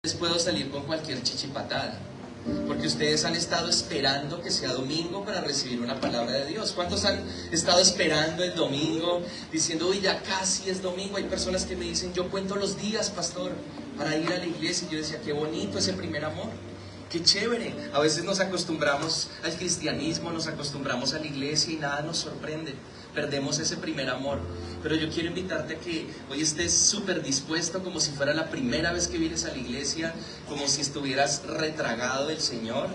Les puedo salir con cualquier chichipatada, porque ustedes han estado esperando que sea domingo para recibir una palabra de Dios. ¿Cuántos han estado esperando el domingo, diciendo, uy, ya casi es domingo? Hay personas que me dicen, yo cuento los días, pastor, para ir a la iglesia. Y yo decía, qué bonito ese primer amor, qué chévere. A veces nos acostumbramos al cristianismo, nos acostumbramos a la iglesia y nada nos sorprende. Perdemos ese primer amor. Pero yo quiero invitarte a que hoy estés súper dispuesto, como si fuera la primera vez que vienes a la iglesia, como si estuvieras retragado del Señor.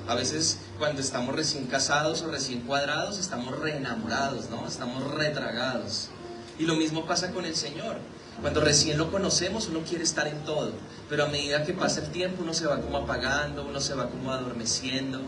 A veces cuando estamos recién casados o recién cuadrados, estamos reenamorados, ¿no? Estamos retragados. Y lo mismo pasa con el Señor. Cuando recién lo conocemos, uno quiere estar en todo, pero a medida que pasa el tiempo, uno se va como apagando, uno se va como adormeciendo,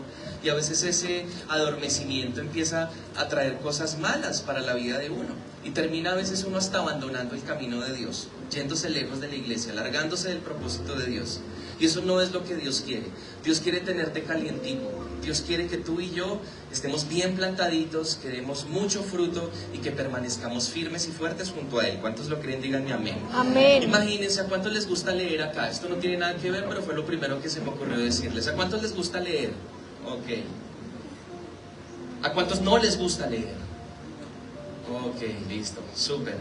y a veces ese adormecimiento empieza a traer cosas malas para la vida de uno, y termina a veces uno hasta abandonando el camino de Dios, yéndose lejos de la iglesia, alargándose del propósito de Dios. Y eso no es lo que Dios quiere. Dios quiere tenerte calientico. Dios quiere que tú y yo estemos bien plantaditos, que demos mucho fruto y que permanezcamos firmes y fuertes junto a Él. ¿Cuántos lo creen? Díganme amén. Amén. Imagínense, ¿a cuántos les gusta leer acá? Esto no tiene nada que ver, pero fue lo primero que se me ocurrió decirles. ¿A cuántos les gusta leer? Ok. ¿A cuántos no les gusta leer? Ok, listo, súper.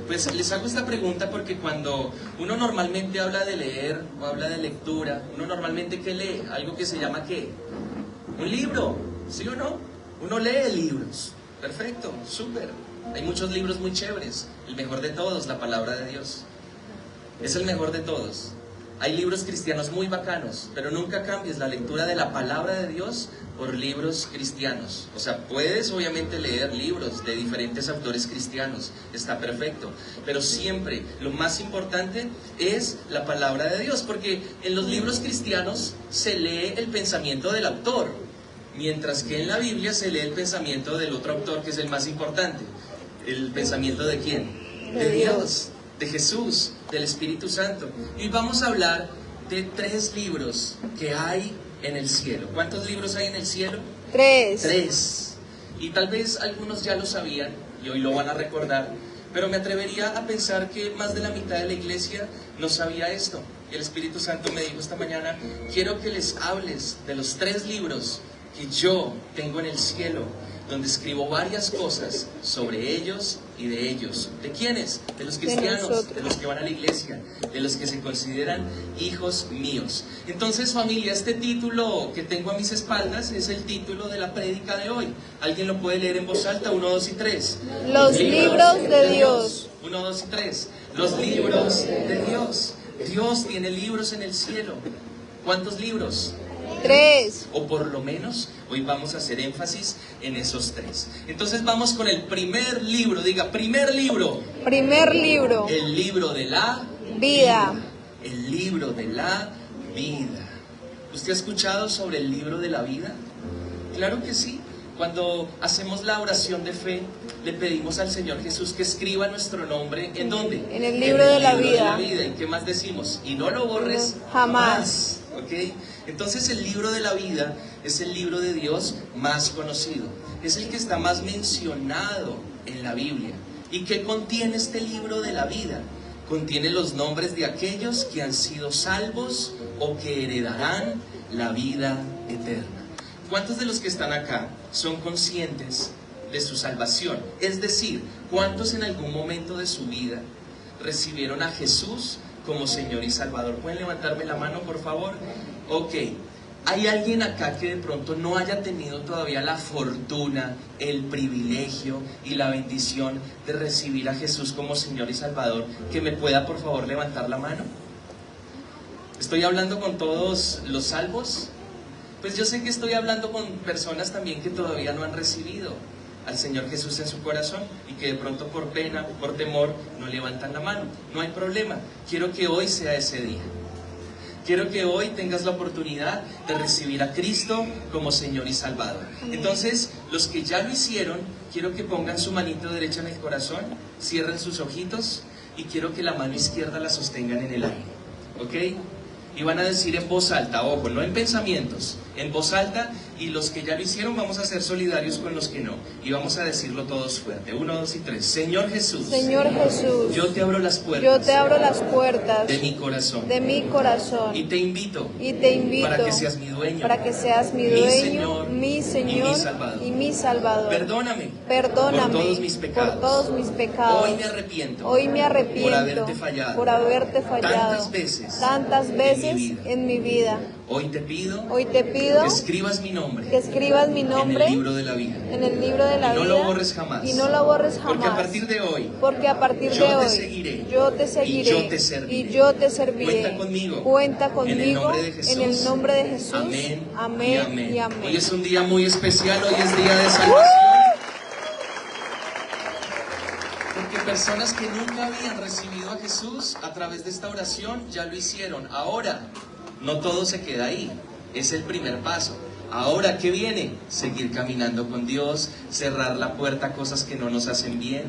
Pues les hago esta pregunta porque cuando uno normalmente habla de leer o habla de lectura, uno normalmente ¿qué lee? Algo que se llama ¿qué? Un libro, ¿sí o no? Uno lee libros. Perfecto, súper. Hay muchos libros muy chéveres. El mejor de todos, la palabra de Dios. Es el mejor de todos. Hay libros cristianos muy bacanos, pero nunca cambies la lectura de la palabra de Dios por libros cristianos. O sea, puedes obviamente leer libros de diferentes autores cristianos, está perfecto, pero siempre lo más importante es la palabra de Dios, porque en los libros cristianos se lee el pensamiento del autor, mientras que en la Biblia se lee el pensamiento del otro autor, que es el más importante. ¿El pensamiento de quién? De Dios, de Jesús, del Espíritu Santo. Y vamos a hablar de 3 libros que hay en el cielo. ¿Cuántos libros hay en el cielo? 3. 3. Y tal vez algunos ya lo sabían y hoy lo van a recordar, pero me atrevería a pensar que más de la mitad de la iglesia no sabía esto. Y el Espíritu Santo me dijo esta mañana, quiero que les hables de los 3 libros que yo tengo en el cielo, donde escribo varias cosas sobre ellos y de ellos. ¿De quiénes? De los cristianos, de los que van a la iglesia, de los que se consideran hijos míos. Entonces, familia, este título que tengo a mis espaldas es el título de la prédica de hoy. ¿Alguien lo puede leer en voz alta? 1, 2 y 3. Los libros de Dios. 1, 2 y 3. Los libros de Dios. Dios tiene libros en el cielo. ¿Cuántos libros? 3. O por lo menos hoy vamos a hacer énfasis en esos 3. Entonces vamos con el primer libro. Diga, primer libro. Primer libro. El libro de la Vida. El libro de la vida. ¿Usted ha escuchado sobre el libro de la vida? Claro que sí. Cuando hacemos la oración de fe, le pedimos al Señor Jesús que escriba nuestro nombre. ¿En dónde? En el libro de la vida. ¿Y qué más decimos? Y no lo borres Jamás. ¿Ok? Entonces el libro de la vida es el libro de Dios más conocido. Es el que está más mencionado en la Biblia. ¿Y qué contiene este libro de la vida? Contiene los nombres de aquellos que han sido salvos o que heredarán la vida eterna. ¿Cuántos de los que están acá son conscientes de su salvación? Es decir, ¿cuántos en algún momento de su vida recibieron a Jesús como Señor y Salvador? ¿Pueden levantarme la mano, por favor? Ok. ¿Hay alguien acá que de pronto no haya tenido todavía la fortuna, el privilegio y la bendición de recibir a Jesús como Señor y Salvador? ¿Que me pueda, por favor, levantar la mano? ¿Estoy hablando con todos los salvos? Pues yo sé que estoy hablando con personas también que todavía no han recibido al Señor Jesús en su corazón y que de pronto por pena, por temor, no levantan la mano. No hay problema. Quiero que hoy sea ese día. Quiero que hoy tengas la oportunidad de recibir a Cristo como Señor y Salvador. Entonces, los que ya lo hicieron, quiero que pongan su manito derecha en el corazón, cierren sus ojitos y quiero que la mano izquierda la sostengan en el aire. ¿Ok? Y van a decir en voz alta, ojo, no en pensamientos, en voz alta, y los que ya lo hicieron vamos a ser solidarios con los que no. Y vamos a decirlo todos fuerte. 1, 2 y 3. Señor Jesús. Señor Jesús, Yo te abro las puertas. yo te abro las puertas de mi corazón. de mi corazón. Y te invito. Y te invito Para que seas mi dueño. para que seas mi dueño, mi Señor y mi Salvador. Perdóname. Por todos mis pecados. por todos mis pecados. Hoy me arrepiento. Hoy me arrepiento por haberte fallado. Tantas veces en mi vida. Hoy te pido que escribas mi nombre en el libro de la vida. en el libro de la Y no vida lo borres jamás. y no lo borres jamás. Porque a partir de hoy yo te hoy seguiré, yo te seguiré y yo te serviré. Cuenta conmigo en el nombre de Jesús. en el nombre de Jesús. Amén, Amén y amén. Hoy es un día muy especial, hoy es día de salvación. Porque personas que nunca habían recibido a Jesús a través de esta oración ya lo hicieron. Ahora, no todo se queda ahí, es el primer paso. Ahora, ¿qué viene? Seguir caminando con Dios, cerrar la puerta a cosas que no nos hacen bien,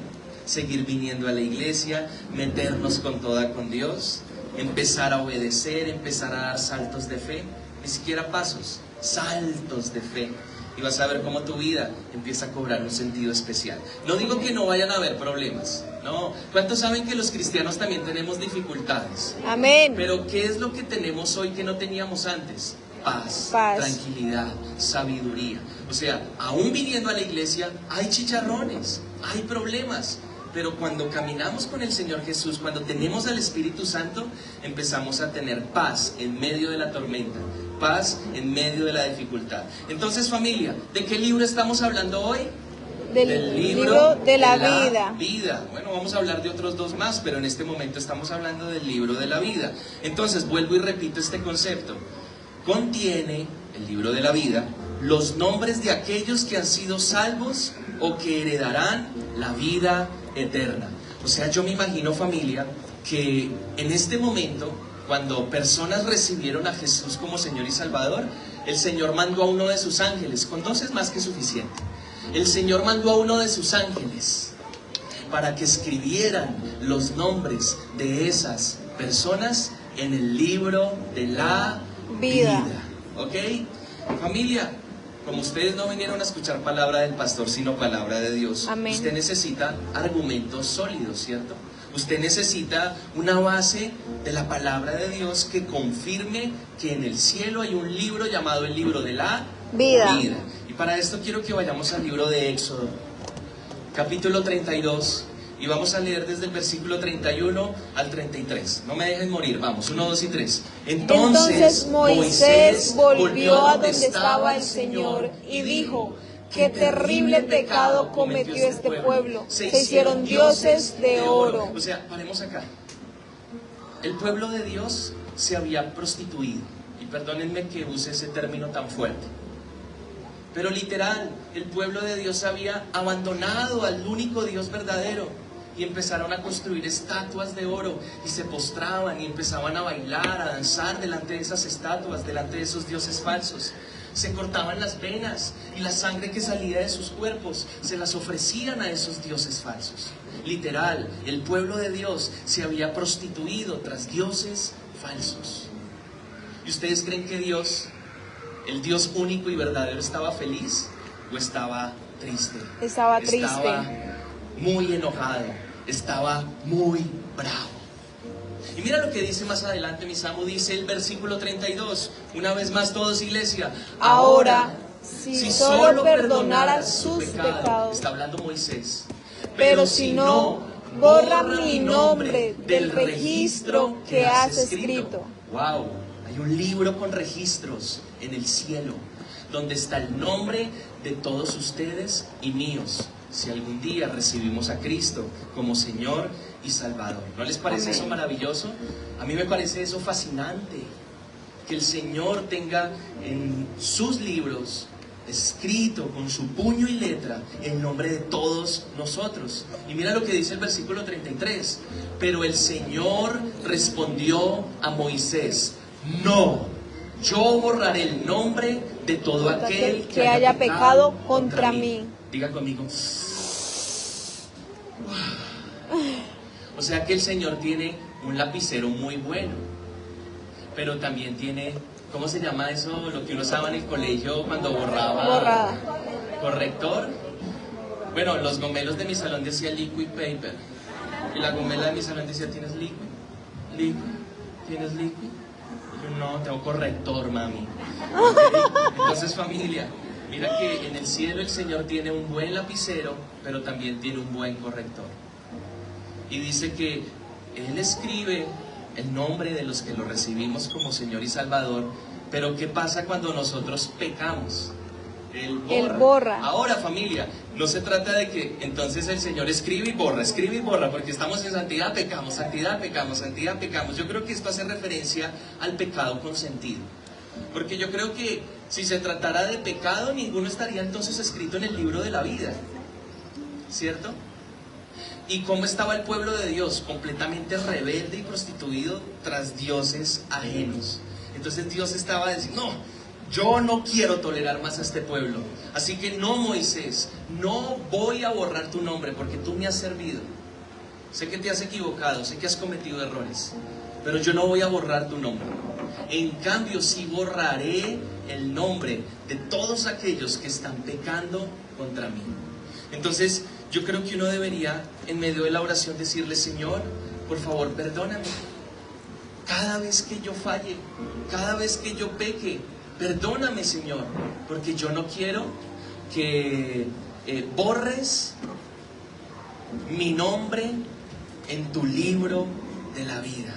seguir viniendo a la iglesia, meternos con toda con Dios, empezar a obedecer, empezar a dar saltos de fe, ni siquiera pasos, saltos de fe. Y vas a ver cómo tu vida empieza a cobrar un sentido especial. No digo que no vayan a haber problemas, no. ¿Cuántos saben que los cristianos también tenemos dificultades? Amén. Pero ¿qué es lo que tenemos hoy que no teníamos antes? Paz, tranquilidad, sabiduría. O sea, aún viniendo a la iglesia hay chicharrones, hay problemas. Pero cuando caminamos con el Señor Jesús, cuando tenemos al Espíritu Santo, empezamos a tener paz en medio de la tormenta, paz en medio de la dificultad. Entonces, familia, ¿de qué libro estamos hablando hoy? Del libro de la vida. Bueno, vamos a hablar de otros dos más, pero en este momento estamos hablando del libro de la vida. Entonces, vuelvo y repito este concepto. Contiene el libro de la vida los nombres de aquellos que han sido salvos o que heredarán la vida eterna. O sea, yo me imagino, familia, que en este momento, cuando personas recibieron a Jesús como Señor y Salvador, el Señor mandó a uno de sus ángeles, con 2 es más que suficiente. El Señor mandó a uno de sus ángeles para que escribieran los nombres de esas personas en el libro de la vida. ¿Ok? Familia, como ustedes no vinieron a escuchar palabra del pastor, sino palabra de Dios, Amén. Usted necesita argumentos sólidos, ¿cierto? Usted necesita una base de la palabra de Dios que confirme que en el cielo hay un libro llamado el libro de la vida. Y para esto quiero que vayamos al libro de Éxodo, capítulo 32, y vamos a leer desde el versículo 31 al 33. No me dejen morir, vamos, 1, 2 y 3. Entonces Moisés volvió a donde estaba el Señor y dijo: qué terrible pecado cometió este pueblo. Se hicieron dioses de oro. O sea, paremos acá. El pueblo de Dios se había prostituido. Y perdónenme que use ese término tan fuerte. Pero literal, el pueblo de Dios había abandonado al único Dios verdadero. Y empezaron a construir estatuas de oro. Y se postraban y empezaban a bailar, a danzar delante de esas estatuas, delante de esos dioses falsos. Se cortaban las venas y la sangre que salía de sus cuerpos se las ofrecían a esos dioses falsos. Literal, el pueblo de Dios se había prostituido tras dioses falsos. ¿Y ustedes creen que Dios, el Dios único y verdadero, estaba feliz o estaba triste? Estaba triste. Estaba muy enojado, estaba muy bravo. Y mira lo que dice más adelante, mi Samu, dice el versículo 32, una vez más todos, iglesia. Ahora, si solo perdonaras sus pecados, está hablando Moisés, pero si no, borra mi nombre del registro que has escrito. Wow, hay un libro con registros en el cielo, donde está el nombre de todos ustedes y míos, si algún día recibimos a Cristo como Señor y Salvador. ¿No les parece Amén. eso maravilloso? A mí me parece eso fascinante, que el Señor tenga en sus libros escrito con su puño y letra el nombre de todos nosotros. Y mira lo que dice el versículo 33. Pero el Señor respondió a Moisés: no, yo borraré el nombre de todo aquel que haya pecado contra mí. Diga conmigo. O sea que el Señor tiene un lapicero muy bueno, pero también tiene ¿cómo se llama eso? Lo que uno usaba en el colegio cuando borraba. Borrada. Corrector. Bueno, los gomelos de mi salón decía liquid paper. Y la gomela de mi salón decía, ¿tienes liquid? ¿Liquid? ¿Tienes liquid? Y yo, no, tengo corrector, mami. Entonces, familia, mira que en el cielo el Señor tiene un buen lapicero, pero también tiene un buen corrector. Y dice que Él escribe el nombre de los que lo recibimos como Señor y Salvador, pero ¿qué pasa cuando nosotros pecamos? Él borra. Ahora, familia, no se trata de que entonces el Señor escribe y borra, porque estamos en santidad, pecamos, santidad, pecamos, santidad, pecamos. Yo creo que esto hace referencia al pecado consentido, porque yo creo que si se tratara de pecado, ninguno estaría entonces escrito en el libro de la vida, ¿cierto? ¿Y cómo estaba el pueblo de Dios? Completamente rebelde y prostituido tras dioses ajenos. Entonces Dios estaba diciendo, no, yo no quiero tolerar más a este pueblo. Así que no, Moisés, no voy a borrar tu nombre porque tú me has servido. Sé que te has equivocado, sé que has cometido errores, pero yo no voy a borrar tu nombre. En cambio, sí borraré el nombre de todos aquellos que están pecando contra mí. Entonces, yo creo que uno debería, en medio de la oración, decirle, Señor, por favor, perdóname. Cada vez que yo falle, cada vez que yo peque, perdóname, Señor, porque yo no quiero que borres mi nombre en tu libro de la vida,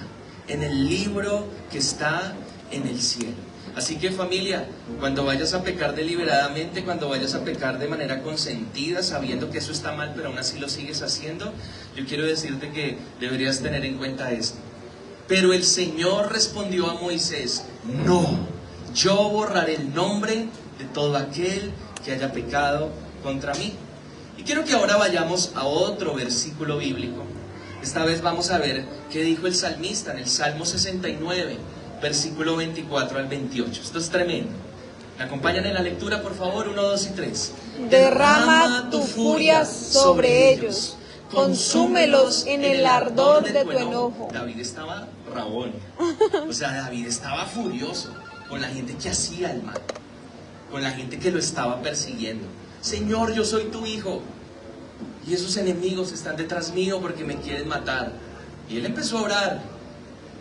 en el libro que está en el cielo. Así que, familia, cuando vayas a pecar deliberadamente, cuando vayas a pecar de manera consentida, sabiendo que eso está mal, pero aún así lo sigues haciendo, yo quiero decirte que deberías tener en cuenta esto. Pero el Señor respondió a Moisés, no, yo borraré el nombre de todo aquel que haya pecado contra mí. Y quiero que ahora vayamos a otro versículo bíblico. Esta vez vamos a ver qué dijo el salmista en el Salmo 69, versículo 24 al 28. Esto es tremendo. ¿Me acompañan en la lectura, por favor? 1, 2 y 3. Derrama tu furia sobre ellos, consúmelos en el ardor de tu enojo. David estaba rabón. O sea, David estaba furioso con la gente que hacía el mal, con la gente que lo estaba persiguiendo. Señor, yo soy tu hijo y esos enemigos están detrás mío porque me quieren matar. Y él empezó a orar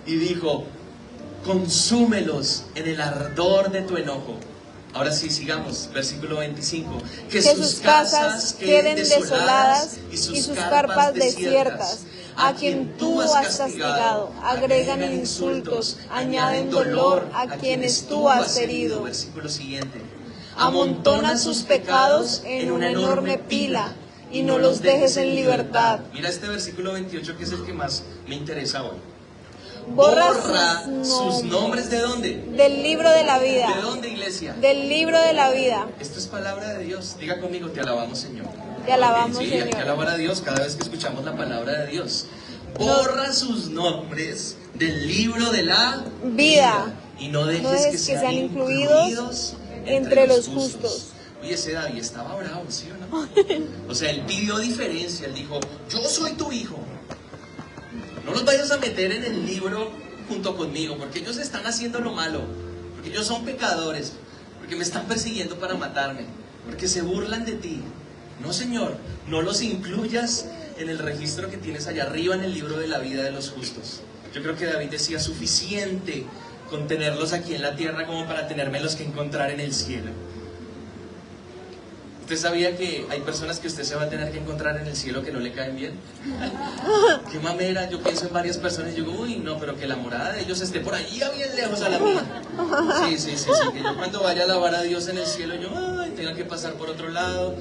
y dijo, consúmelos en el ardor de tu enojo. Ahora sí, sigamos, versículo 25. Que sus casas queden desoladas y sus carpas desiertas. A quien tú has castigado, agregan insultos, añaden dolor a quienes tú has herido. Versículo siguiente. Amontona sus pecados en una enorme pila y no los dejes en libertad. Mira este versículo 28 que es el que más me interesa hoy. Borra sus nombres, ¿de dónde? Del libro de la vida. ¿De dónde, iglesia? Del libro de la vida. Esto es palabra de Dios. Diga conmigo, te alabamos, Señor. Te alabamos, sí, Señor. Hay que alabar a Dios cada vez que escuchamos la palabra de Dios. Borra sus nombres del libro de la vida. Y no dejes que sean incluidos entre los justos. Oye, ese David estaba bravo, ¿sí o no? O sea, él pidió diferencia. Él dijo, yo soy tu hijo. No los vayas a meter en el libro junto conmigo, porque ellos están haciendo lo malo, porque ellos son pecadores, porque me están persiguiendo para matarme, porque se burlan de ti. No, Señor, no los incluyas en el registro que tienes allá arriba en el libro de la vida de los justos. Yo creo que David decía, suficiente con tenerlos aquí en la tierra como para tenermelos que encontrar en el cielo. ¿Usted sabía que hay personas que usted se va a tener que encontrar en el cielo que no le caen bien? Qué mamera, yo pienso en varias personas y digo, uy, no, pero que la morada de ellos esté por allá bien lejos a la mía. Sí, que yo cuando vaya a alabar a Dios en el cielo, yo, tenga que pasar por otro lado,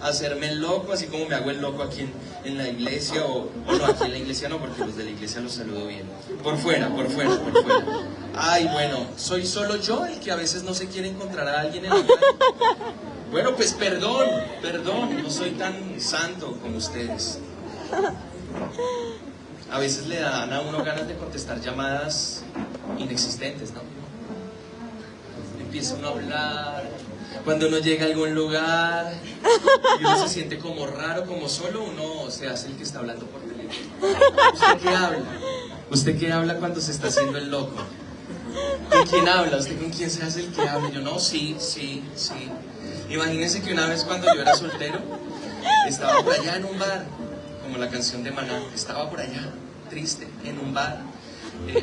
hacerme el loco, así como me hago el loco aquí en la iglesia, o no, aquí en la iglesia no, porque los de la iglesia los saludo bien. Por fuera. Ay, bueno, ¿soy solo yo el que a veces no se quiere encontrar a alguien en la calle? Bueno, pues perdón, no soy tan santo como ustedes. A veces le dan a uno ganas de contestar llamadas inexistentes, ¿no? Empieza uno a hablar, cuando uno llega a algún lugar y uno se siente como raro, como solo, uno se hace el que está hablando por teléfono. ¿Usted qué habla? ¿Usted qué habla cuando se está haciendo el loco? ¿Qué ¿con quién habla? ¿Usted con quién se hace el que habla? Yo, no, sí. Imagínense que una vez cuando yo era soltero, estaba por allá en un bar, como la canción de Maná, estaba por allá, triste, en un bar.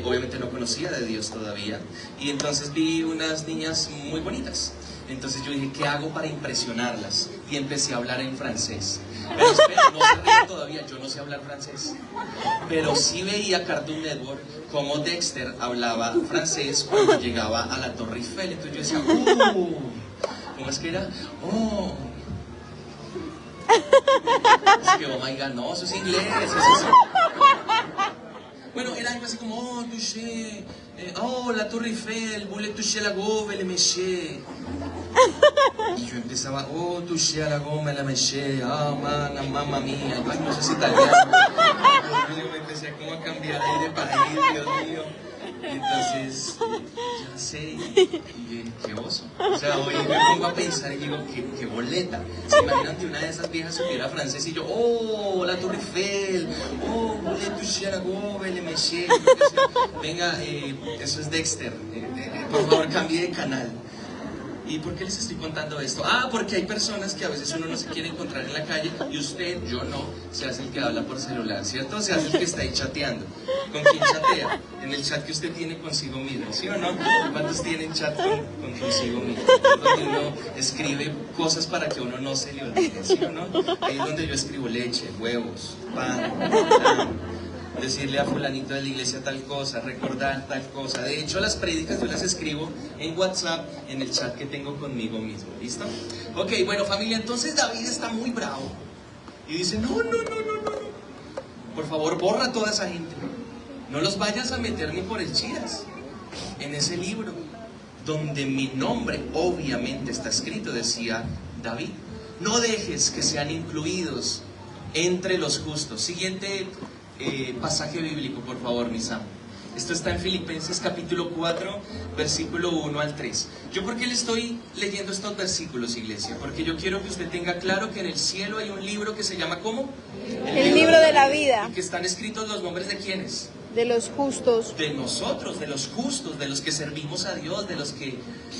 Obviamente no conocía de Dios todavía, y entonces vi unas niñas muy bonitas. Entonces yo dije, ¿qué hago para impresionarlas? Y empecé a hablar en francés. Pero espera, no se ríen todavía, yo no sé hablar francés. Pero sí veía Cartoon Network como Dexter hablaba francés cuando llegaba a la Torre Eiffel. Entonces yo decía, ¿cómo es que era? Es que, oh my God, no, eso es inglés, eso es... Bueno, era algo así como, touché, la Torre Eiffel, voulez toucher la gome, le méché. Y yo empezaba, touché a la goma, la méché, mamma mía, ay, no sé si italiano. Yo me empecé como a cambiar ahí de país, Dios mío. Y entonces, ya sé, y qué oso. O sea, hoy me pongo a pensar y digo, qué boleta. ¿Se imaginan que una de esas viejas supiera francés y yo, la Torre Eiffel, voulez toucher la gome, le méché? Venga, eso es Dexter, por favor cambie de canal. ¿Y por qué les estoy contando esto? Porque hay personas que a veces uno no se quiere encontrar en la calle y usted, yo no, se hace el que habla por celular, ¿cierto? Se hace el que está ahí chateando. ¿Con quién chatea? En el chat que usted tiene consigo mismo, ¿sí o no? ¿Cuántos tienen chat con consigo mismo? Donde uno escribe cosas para que uno no se le olvide, ¿sí o no? Ahí es donde yo escribo leche, huevos, pan, decirle a fulanito de la iglesia tal cosa, recordar tal cosa. De hecho, las prédicas yo las escribo en WhatsApp, en el chat que tengo conmigo mismo, ¿listo? Ok, bueno familia, entonces David está muy bravo y dice, no, por favor borra a toda esa gente, no los vayas a meter ni por el chiras en ese libro donde mi nombre obviamente está escrito, decía David, no dejes que sean incluidos entre los justos. Siguiente pasaje bíblico, por favor, mis amos. Esto está en Filipenses capítulo 4, versículo 1 al 3. ¿Yo por qué le estoy leyendo estos versículos, iglesia? Porque yo quiero que usted tenga claro que en el cielo hay un libro que se llama ¿cómo? El libro de la vida. Y que están escritos los nombres de ¿quiénes? De los justos. De nosotros, de los justos, de los que servimos a Dios, de los que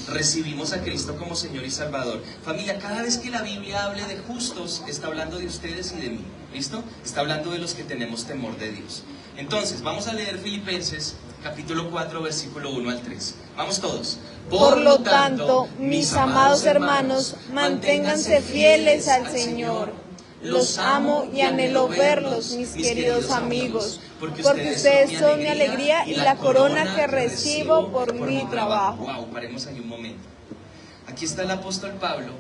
recibimos a Cristo como Señor y Salvador. Familia, cada vez que la Biblia hable de justos, está hablando de ustedes y de mí. ¿Listo? Está hablando de los que tenemos temor de Dios. Entonces, vamos a leer Filipenses capítulo 4, versículo 1 al 3. Vamos todos. Por lo tanto, mis amados hermanos, manténganse fieles al Señor. Los amo y anhelo verlos, mis queridos amigos, porque ustedes son mi alegría y la corona que recibo por mi trabajo. Wow, paremos ahí un momento. Aquí está el apóstol Pablo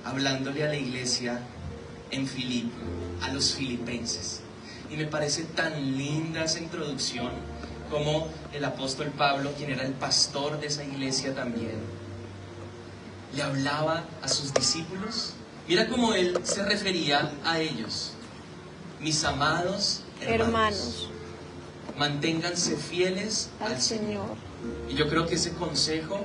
hablándole a la iglesia en Filipo, a los filipenses. Y me parece tan linda esa introducción, como el apóstol Pablo, quien era el pastor de esa iglesia también, le hablaba a sus discípulos. Mira cómo él se refería a ellos. Mis amados hermanos, manténganse fieles al Señor. Y yo creo que ese consejo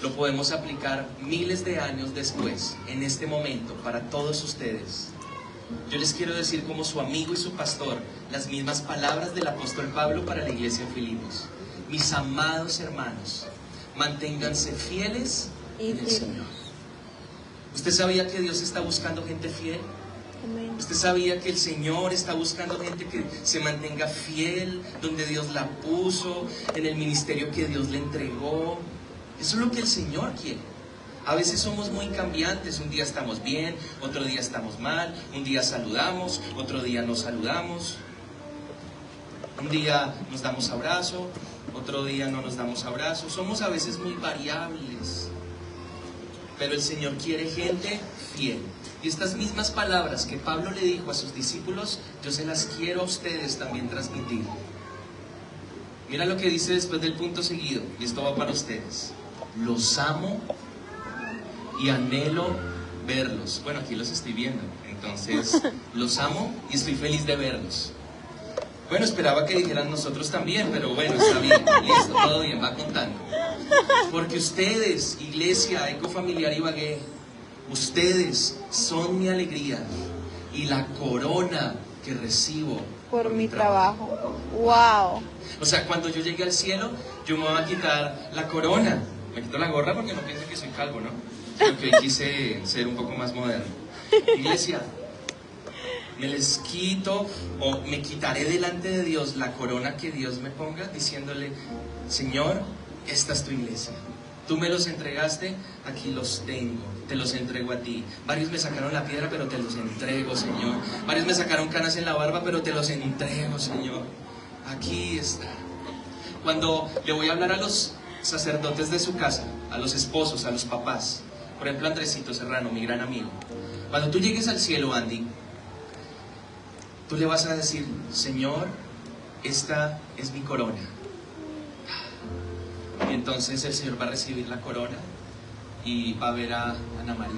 lo podemos aplicar miles de años después, en este momento, para todos ustedes. Yo les quiero decir como su amigo y su pastor las mismas palabras del apóstol Pablo para la iglesia en Filipos. Mis amados hermanos, manténganse fieles en el Señor. ¿Usted sabía que Dios está buscando gente fiel? Amén. ¿Usted sabía que el Señor está buscando gente que se mantenga fiel donde Dios la puso, en el ministerio que Dios le entregó? Eso es lo que el Señor quiere. A veces somos muy cambiantes, un día estamos bien, otro día estamos mal, un día saludamos, otro día no saludamos, un día nos damos abrazo, otro día no nos damos abrazo. Somos a veces muy variables, pero el Señor quiere gente fiel. Y estas mismas palabras que Pablo le dijo a sus discípulos, yo se las quiero a ustedes también transmitir. Mira lo que dice después del punto seguido, y esto va para ustedes. Los amo y anhelo verlos. Bueno, aquí los estoy viendo, entonces los amo y estoy feliz de verlos. Bueno, esperaba que dijeran nosotros también, pero bueno, está bien, listo, todo bien, va contando. Porque ustedes, iglesia, Ecofamiliar Ibagué, ustedes son mi alegría y la corona que recibo por mi trabajo. Wow. O sea, cuando yo llegue al cielo, yo me voy a quitar la corona. Me quito la gorra porque no piensen que soy calvo, ¿no? Porque hoy quise ser un poco más moderno. Iglesia, me les quito o me quitaré delante de Dios la corona que Dios me ponga, diciéndole, Señor, esta es tu iglesia. Tú me los entregaste, aquí los tengo, te los entrego a ti. Varios me sacaron la piedra, pero te los entrego, Señor. Varios me sacaron canas en la barba, pero te los entrego, Señor. Aquí está. Cuando le voy a hablar a los sacerdotes de su casa, a los esposos, a los papás, por ejemplo Andresito Serrano, mi gran amigo, cuando tú llegues al cielo, Andy, tú le vas a decir, Señor, esta es mi corona. Y entonces el Señor va a recibir la corona y va a ver a Ana María,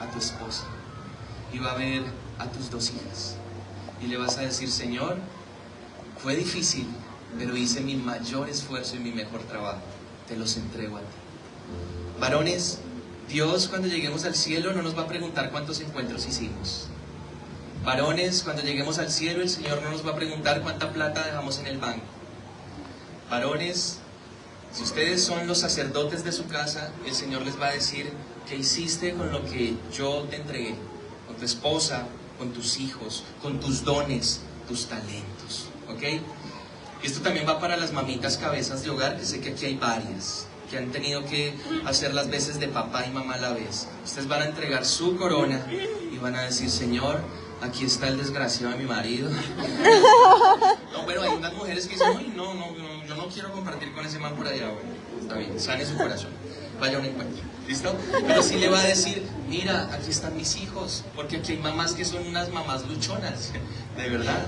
a tu esposa, y va a ver a tus 2 hijas. Y le vas a decir, Señor, fue difícil, pero hice mi mayor esfuerzo y mi mejor trabajo. Te los entrego a ti. Varones, Dios cuando lleguemos al cielo no nos va a preguntar cuántos encuentros hicimos. Varones, cuando lleguemos al cielo, el Señor no nos va a preguntar cuánta plata dejamos en el banco. Varones, si ustedes son los sacerdotes de su casa, el Señor les va a decir, ¿qué hiciste con lo que yo te entregué? Con tu esposa, con tus hijos, con tus dones, tus talentos. ¿Ok? Y esto también va para las mamitas cabezas de hogar, que sé que aquí hay varias, que han tenido que hacer las veces de papá y mamá a la vez. Ustedes van a entregar su corona y van a decir, Señor, aquí está el desgraciado de mi marido. No, pero hay unas mujeres que dicen, uy, no, yo no quiero compartir con ese man por allá. Bueno, está bien, sane su corazón, vaya a un encuentro, ¿listo? Pero sí le va a decir, mira, aquí están mis hijos, porque aquí hay mamás que son unas mamás luchonas, de verdad.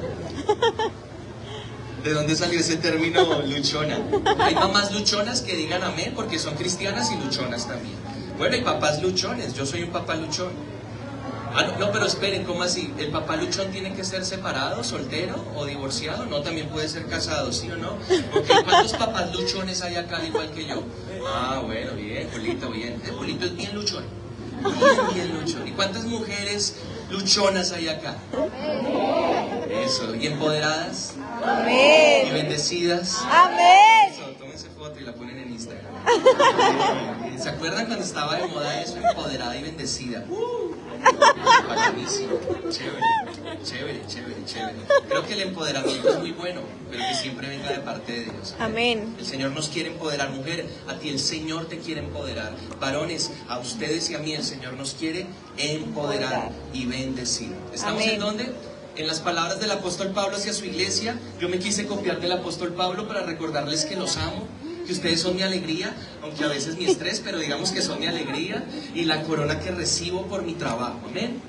¿De dónde salió ese término luchona? Hay mamás luchonas que digan amén porque son cristianas y luchonas también. Bueno, hay papás luchones, yo soy un papá luchón. Ah, no, pero esperen, ¿cómo así? ¿El papá luchón tiene que ser separado, soltero o divorciado? No, también puede ser casado, ¿sí o no? Okay, ¿cuántos papás luchones hay acá igual que yo? Ah, bueno, bien, Julito, bien. Julito es bien luchón. Bien luchón. ¿Y cuántas mujeres luchonas hay acá? Eso, ¿y empoderadas? Amén. ¿Y bendecidas? Amén. Eso, tómense foto y la ponen en Instagram. ¿Se acuerdan cuando estaba de moda eso? Empoderada y bendecida. Bacanísimo. Chévere. Creo que el empoderamiento es muy bueno, pero que siempre venga de parte de Dios. Amén. El Señor nos quiere empoderar, mujer. A ti el Señor te quiere empoderar. Varones, a ustedes y a mí el Señor nos quiere empoderar y bendecir. ¿Estamos Amén. en dónde? En las palabras del apóstol Pablo hacia su iglesia. Yo me quise copiar del apóstol Pablo para recordarles que los amo, que ustedes son mi alegría, aunque a veces mi estrés, pero digamos que son mi alegría y la corona que recibo por mi trabajo. Amén.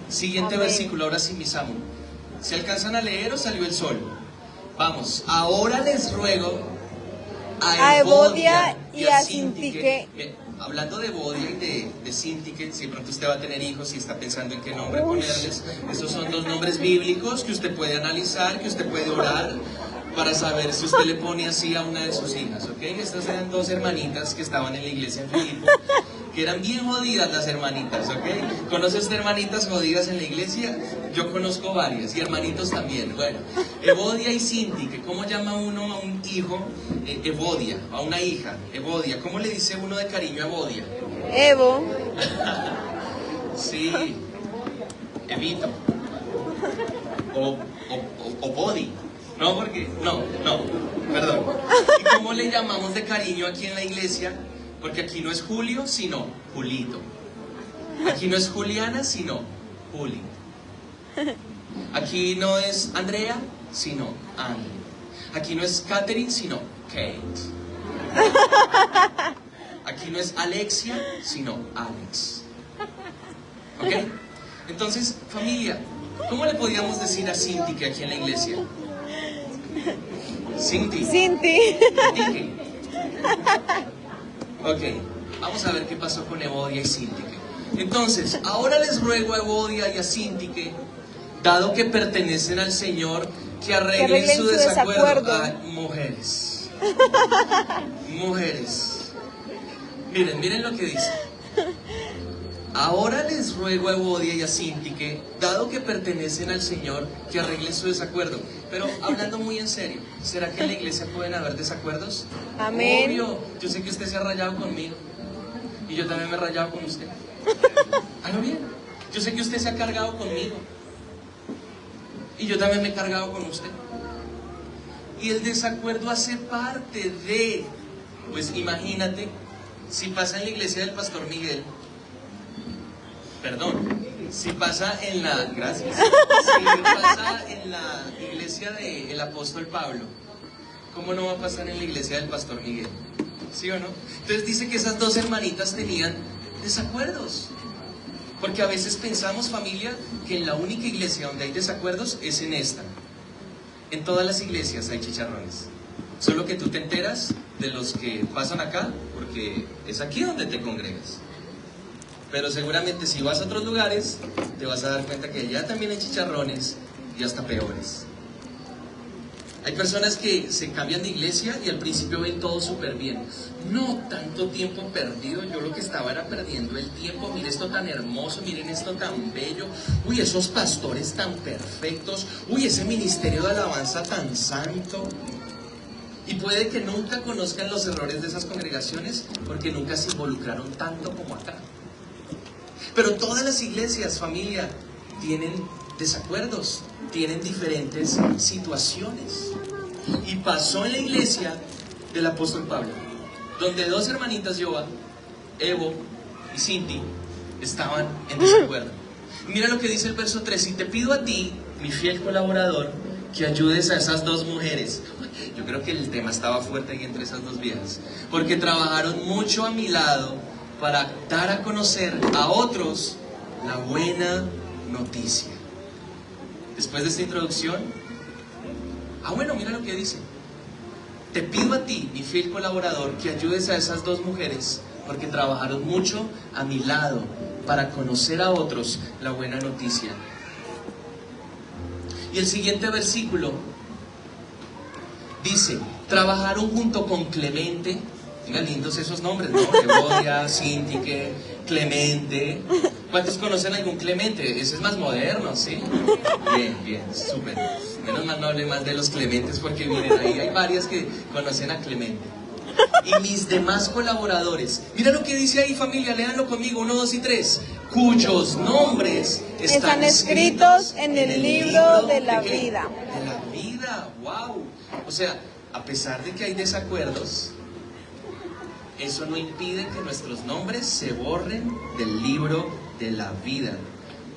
Siguiente Amén. versículo, ahora sí, mis amos. ¿Se alcanzan a leer o salió el sol? Vamos, ahora les ruego a Evodia y a Sintique. Hablando de Evodia y de Sintique, si de pronto usted va a tener hijos y está pensando en qué nombre ponerles, estos son 2 nombres bíblicos que usted puede analizar, que usted puede orar para saber si usted le pone así a una de sus hijas, ¿ok? Estas eran 2 hermanitas que estaban en la iglesia en Filipo, que eran bien jodidas las hermanitas, ¿ok? ¿Conoce usted hermanitas jodidas en la iglesia? Yo conozco varias, y hermanitos también. Bueno, Evodia y Sintique. ¿Cómo llama uno a un hijo? Evodia, a una hija, Evodia. ¿Cómo le dice uno de cariño a Evodia? Evo. Sí, Evito. O Body. No, porque, no, perdón. ¿Y cómo le llamamos de cariño aquí en la iglesia? Porque aquí no es Julio, sino Julito. Aquí no es Juliana, sino Juli. Aquí no es Andrea, sino Andy. Aquí no es Catherine, sino Kate. Aquí no es Alexia, sino Alex. ¿Ok? Entonces, familia, ¿cómo le podíamos decir a Cinti que aquí en la iglesia? Cinti. Ok, vamos a ver qué pasó con Evodia y Sintique. Entonces, ahora les ruego a Evodia y a Sintique, dado que pertenecen al Señor, que arreglen su desacuerdo. Mujeres. Mujeres. Miren lo que dice. ahora les ruego a Evodia y a Cinti que, dado que pertenecen al Señor, que arreglen su desacuerdo. Pero hablando muy en serio, ¿será que en la iglesia pueden haber desacuerdos? Amén. Obvio, yo sé que usted se ha rayado conmigo y yo también me he rayado con usted. ¿Algo bien? Yo sé que usted se ha cargado conmigo y yo también me he cargado con usted. Y el desacuerdo hace parte de, pues imagínate, si pasa en la iglesia del Pastor Miguel, si pasa en la, gracias, si pasa en la iglesia del apóstol Pablo, ¿cómo no va a pasar en la iglesia del Pastor Miguel? ¿Sí o no? Entonces dice que esas dos hermanitas tenían desacuerdos. Porque a veces pensamos, familia, que en la única iglesia donde hay desacuerdos es en esta. En todas las iglesias hay chicharrones. Solo que tú te enteras de los que pasan acá, porque es aquí donde te congregas. Pero seguramente si vas a otros lugares, te vas a dar cuenta que allá también hay chicharrones y hasta peores. Hay personas que se cambian de iglesia y al principio ven todo súper bien. No, tanto tiempo perdido, yo lo que estaba era perdiendo el tiempo. Miren esto tan hermoso, miren esto tan bello. Uy, esos pastores tan perfectos. Uy, ese ministerio de alabanza tan santo. Y puede que nunca conozcan los errores de esas congregaciones porque nunca se involucraron tanto como acá. Pero todas las iglesias, familia, tienen desacuerdos, tienen diferentes situaciones. Y pasó en la iglesia del apóstol Pablo, donde dos hermanitas, Yoba, Evo y Cinti, estaban en desacuerdo. Mira lo que dice el verso 3: y te pido a ti, mi fiel colaborador, que ayudes a esas dos mujeres. Yo creo que el tema estaba fuerte ahí entre esas dos viejas, porque trabajaron mucho a mi lado para dar a conocer a otros la buena noticia. Después de esta introducción, bueno, mira lo que dice: te pido a ti, mi fiel colaborador, que ayudes a esas dos mujeres, porque trabajaron mucho a mi lado para conocer a otros la buena noticia. Y el siguiente versículo dice: trabajaron junto con Clemente. Venga, lindos esos nombres, ¿no? Evodia, Cintique, Clemente. ¿Cuántos conocen a algún Clemente? Ese es más moderno, ¿sí? Bien, bien, súper. Menos mal no hable más de los Clementes, porque miren, ahí hay varias que conocen a Clemente. Y mis demás colaboradores. Mira lo que dice ahí, familia, léanlo conmigo, 1, 2 y 3. Cuyos nombres están escritos en el libro de la vida. De la vida, wow. O sea, a pesar de que hay desacuerdos, eso no impide que nuestros nombres se borren del libro de la vida.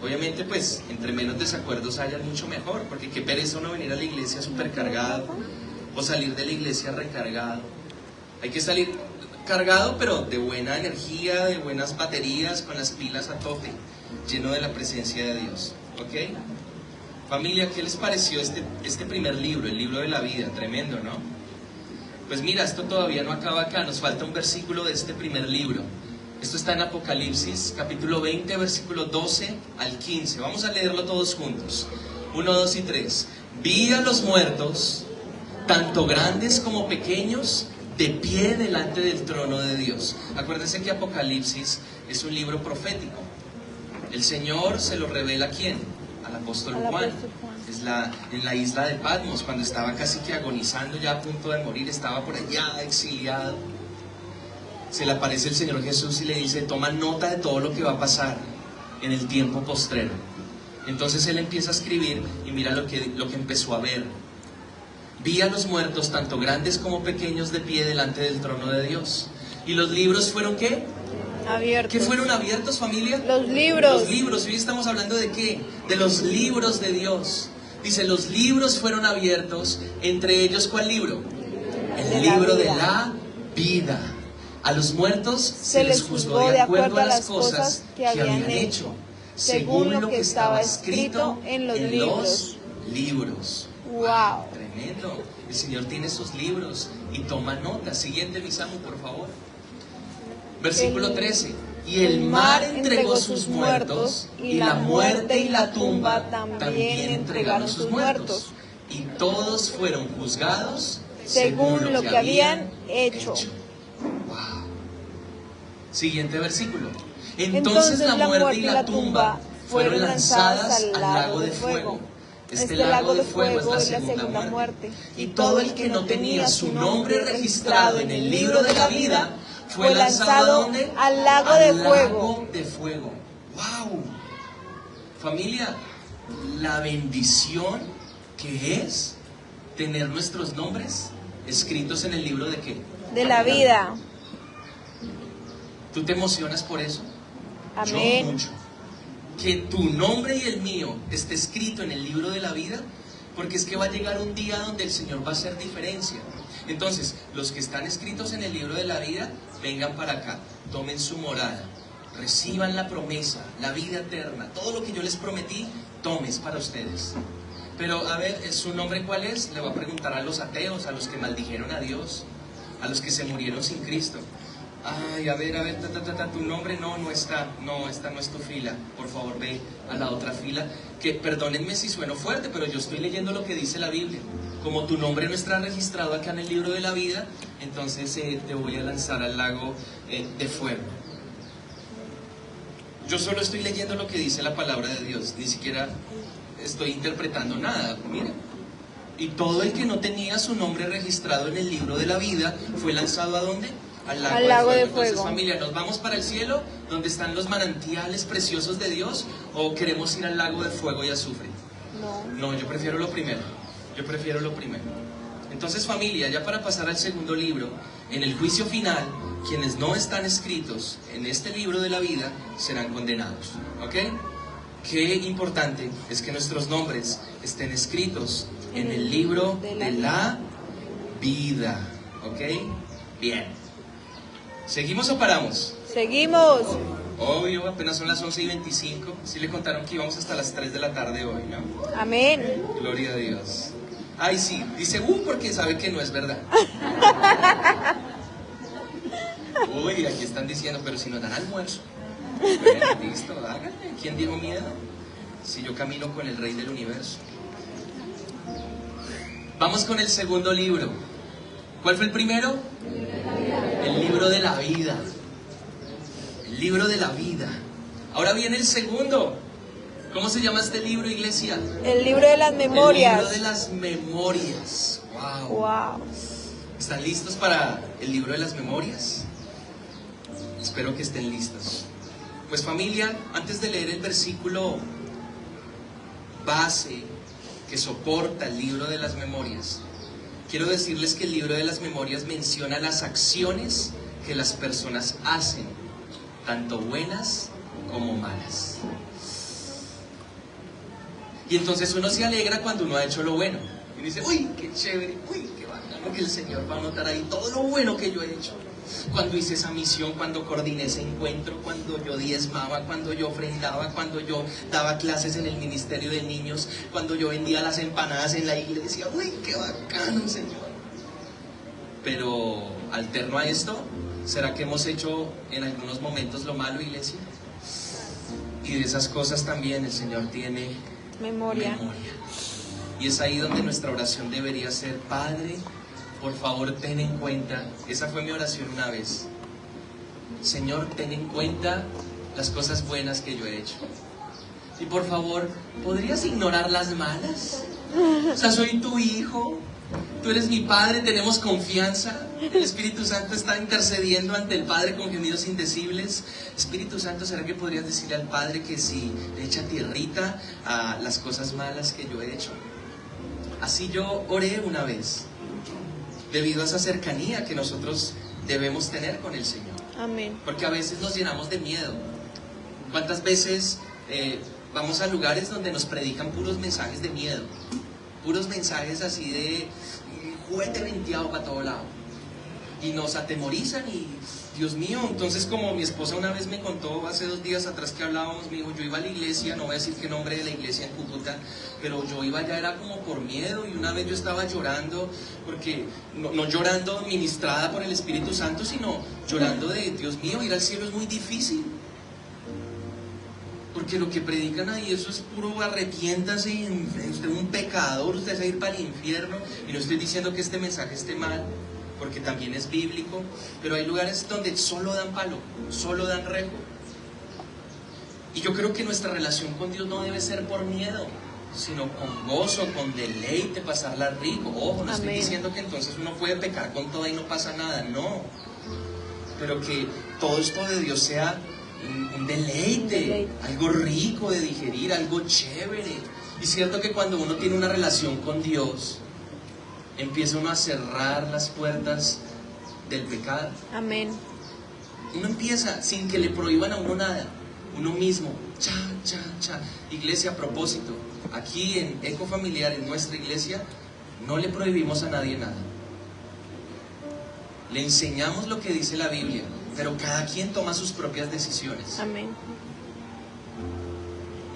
Obviamente, pues, entre menos desacuerdos haya, mucho mejor, porque qué pereza uno venir a la iglesia supercargado o salir de la iglesia recargado. Hay que salir cargado, pero de buena energía, de buenas baterías, con las pilas a tope, lleno de la presencia de Dios. ¿Ok? Familia, ¿qué les pareció este primer libro, el libro de la vida? Tremendo, ¿no? Pues mira, esto todavía no acaba acá, nos falta un versículo de este primer libro. Esto está en Apocalipsis, capítulo 20, versículo 12 al 15. Vamos a leerlo todos juntos. 1, 2 y 3. Vi a los muertos, tanto grandes como pequeños, de pie delante del trono de Dios. Acuérdense que Apocalipsis es un libro profético. El Señor se lo revela ¿a quién? Al apóstol Juan. Es en la isla de Patmos, cuando estaba casi que agonizando, ya a punto de morir, estaba por allá exiliado. Se le aparece el Señor Jesús y le dice: toma nota de todo lo que va a pasar en el tiempo postrero. Entonces él empieza a escribir y mira lo que empezó a ver. Vi a los muertos, tanto grandes como pequeños, de pie delante del trono de Dios. ¿Y los libros fueron qué? Abiertos. ¿Qué fueron abiertos, familia? Los libros. Los libros. Hoy estamos hablando de qué? De los libros de Dios. Dice, los libros fueron abiertos. Entre ellos, ¿cuál libro? El libro de la vida. A los muertos se les juzgó de acuerdo a las cosas que habían hecho, según lo que estaba escrito en los libros. Wow. Tremendo. El Señor tiene sus libros y toma nota. Siguiente, mi Samu, por favor. Versículo 13. Y el mar entregó sus muertos, y la muerte y la tumba también entregaron sus muertos. Y todos fueron juzgados según lo que habían hecho. Wow. Siguiente versículo. Entonces la muerte y la tumba fueron lanzadas al lago de fuego. Este lago de fuego es la segunda muerte. Y todo el que no tenía su nombre registrado en el libro de la vida fue lanzado ¿a dónde? Al lago de fuego. Lago de fuego. ¡Wow! Familia, la bendición que es tener nuestros nombres escritos en el libro de ¿qué? De la vida. ¿Tú te emocionas por eso? Amén. Yo mucho. Que tu nombre y el mío esté escrito en el libro de la vida, porque es que va a llegar un día donde el Señor va a hacer diferencia. Entonces, los que están escritos en el libro de la vida, vengan para acá, tomen su morada, reciban la promesa, la vida eterna, todo lo que yo les prometí, tomes para ustedes. Pero a ver, ¿su nombre cuál es? Le voy a preguntar a los ateos, a los que maldijeron a Dios, a los que se murieron sin Cristo. Ay, a ver, tu nombre no está, esta no es tu fila, por favor ve a la otra fila, que perdónenme si sueno fuerte, pero yo estoy leyendo lo que dice la Biblia. Como tu nombre no está registrado acá en el libro de la vida, entonces te voy a lanzar al lago de fuego. Yo solo estoy leyendo lo que dice la palabra de Dios, ni siquiera estoy interpretando nada, miren. Y todo el que no tenía su nombre registrado en el libro de la vida fue lanzado ¿a dónde? Al lago de fuego. Entonces, familia, ¿nos vamos para el cielo, donde están los manantiales preciosos de Dios, o queremos ir al lago de fuego y azufre? No, yo prefiero lo primero. Entonces, familia, ya para pasar al segundo libro, en el juicio final, quienes no están escritos en este libro de la vida serán condenados, ¿ok? Qué importante es que nuestros nombres estén escritos en el libro de la vida, ¿ok? Bien. ¿Seguimos o paramos? Seguimos. Obvio, apenas son las 11:25. Sí le contaron que íbamos hasta las 3 de la tarde hoy, ¿no? Amén. Gloria a Dios. Ay, sí, dice, porque sabe que no es verdad. Uy, aquí están diciendo, pero si nos dan almuerzo. Bueno, listo, háganle. ¿Quién dijo miedo? Si yo camino con el Rey del Universo. Vamos con el segundo libro. ¿Cuál fue el primero? El libro de la vida. El libro de la vida. Ahora viene el segundo. ¿Cómo se llama este libro, iglesia? El libro de las memorias. El libro de las memorias. Wow. ¿Están listos para el libro de las memorias? Espero que estén listos. Pues familia, antes de leer el versículo base que soporta el libro de las memorias, quiero decirles que el libro de las memorias menciona las acciones que las personas hacen, tanto buenas como malas. Y entonces uno se alegra cuando uno ha hecho lo bueno. Y dice, uy, qué chévere, uy, qué bacano que el Señor va a notar ahí todo lo bueno que yo he hecho. Cuando hice esa misión, cuando coordiné ese encuentro, cuando yo diezmaba, cuando yo ofrendaba, cuando yo daba clases en el ministerio de niños, cuando yo vendía las empanadas en la iglesia. Uy, qué bacano, Señor. Pero, alterno a esto, ¿será que hemos hecho en algunos momentos lo malo, iglesia? Y de esas cosas también el Señor tiene memoria. Y es ahí donde nuestra oración debería ser, Padre, por favor, ten en cuenta, esa fue mi oración una vez, Señor, ten en cuenta las cosas buenas que yo he hecho. Y por favor, ¿podrías ignorar las malas? O sea, soy tu hijo, tú eres mi Padre, tenemos confianza. El Espíritu Santo está intercediendo ante el Padre con gemidos indecibles. Espíritu Santo, ¿será que podrías decirle al Padre que si le echa tierrita a las cosas malas que yo he hecho? Así yo oré una vez, debido a esa cercanía que nosotros debemos tener con el Señor. Amén. Porque a veces nos llenamos de miedo. ¿Cuántas veces vamos a lugares donde nos predican puros mensajes de miedo? Puros mensajes así de juguete venteado para todo lado. Y nos atemorizan y, Dios mío, entonces como mi esposa una vez me contó hace 2 días atrás que hablábamos, me dijo, yo iba a la iglesia, no voy a decir qué nombre de la iglesia en Cúcuta, pero yo iba allá, era como por miedo, y una vez yo estaba llorando, porque no llorando ministrada por el Espíritu Santo, sino llorando de, Dios mío, ir al cielo es muy difícil. Porque lo que predican ahí, eso es puro arrepiéntase, usted es un pecador, usted va a ir para el infierno. Y no estoy diciendo que este mensaje esté mal, porque también es bíblico, pero hay lugares donde solo dan palo, solo dan rejo. Y yo creo que nuestra relación con Dios no debe ser por miedo, sino con gozo, con deleite, pasarla rico. Ojo, no estoy diciendo que entonces uno puede pecar con toda y no pasa nada, no. Pero que todo esto de Dios sea un deleite, algo rico de digerir, algo chévere. Y cierto que cuando uno tiene una relación con Dios, empieza uno a cerrar las puertas del pecado. Amén. Uno empieza sin que le prohíban a uno nada, uno mismo, Iglesia, a propósito, aquí en Eco Familiar, en nuestra iglesia, no le prohibimos a nadie nada. Le enseñamos lo que dice la Biblia, pero cada quien toma sus propias decisiones. Amén.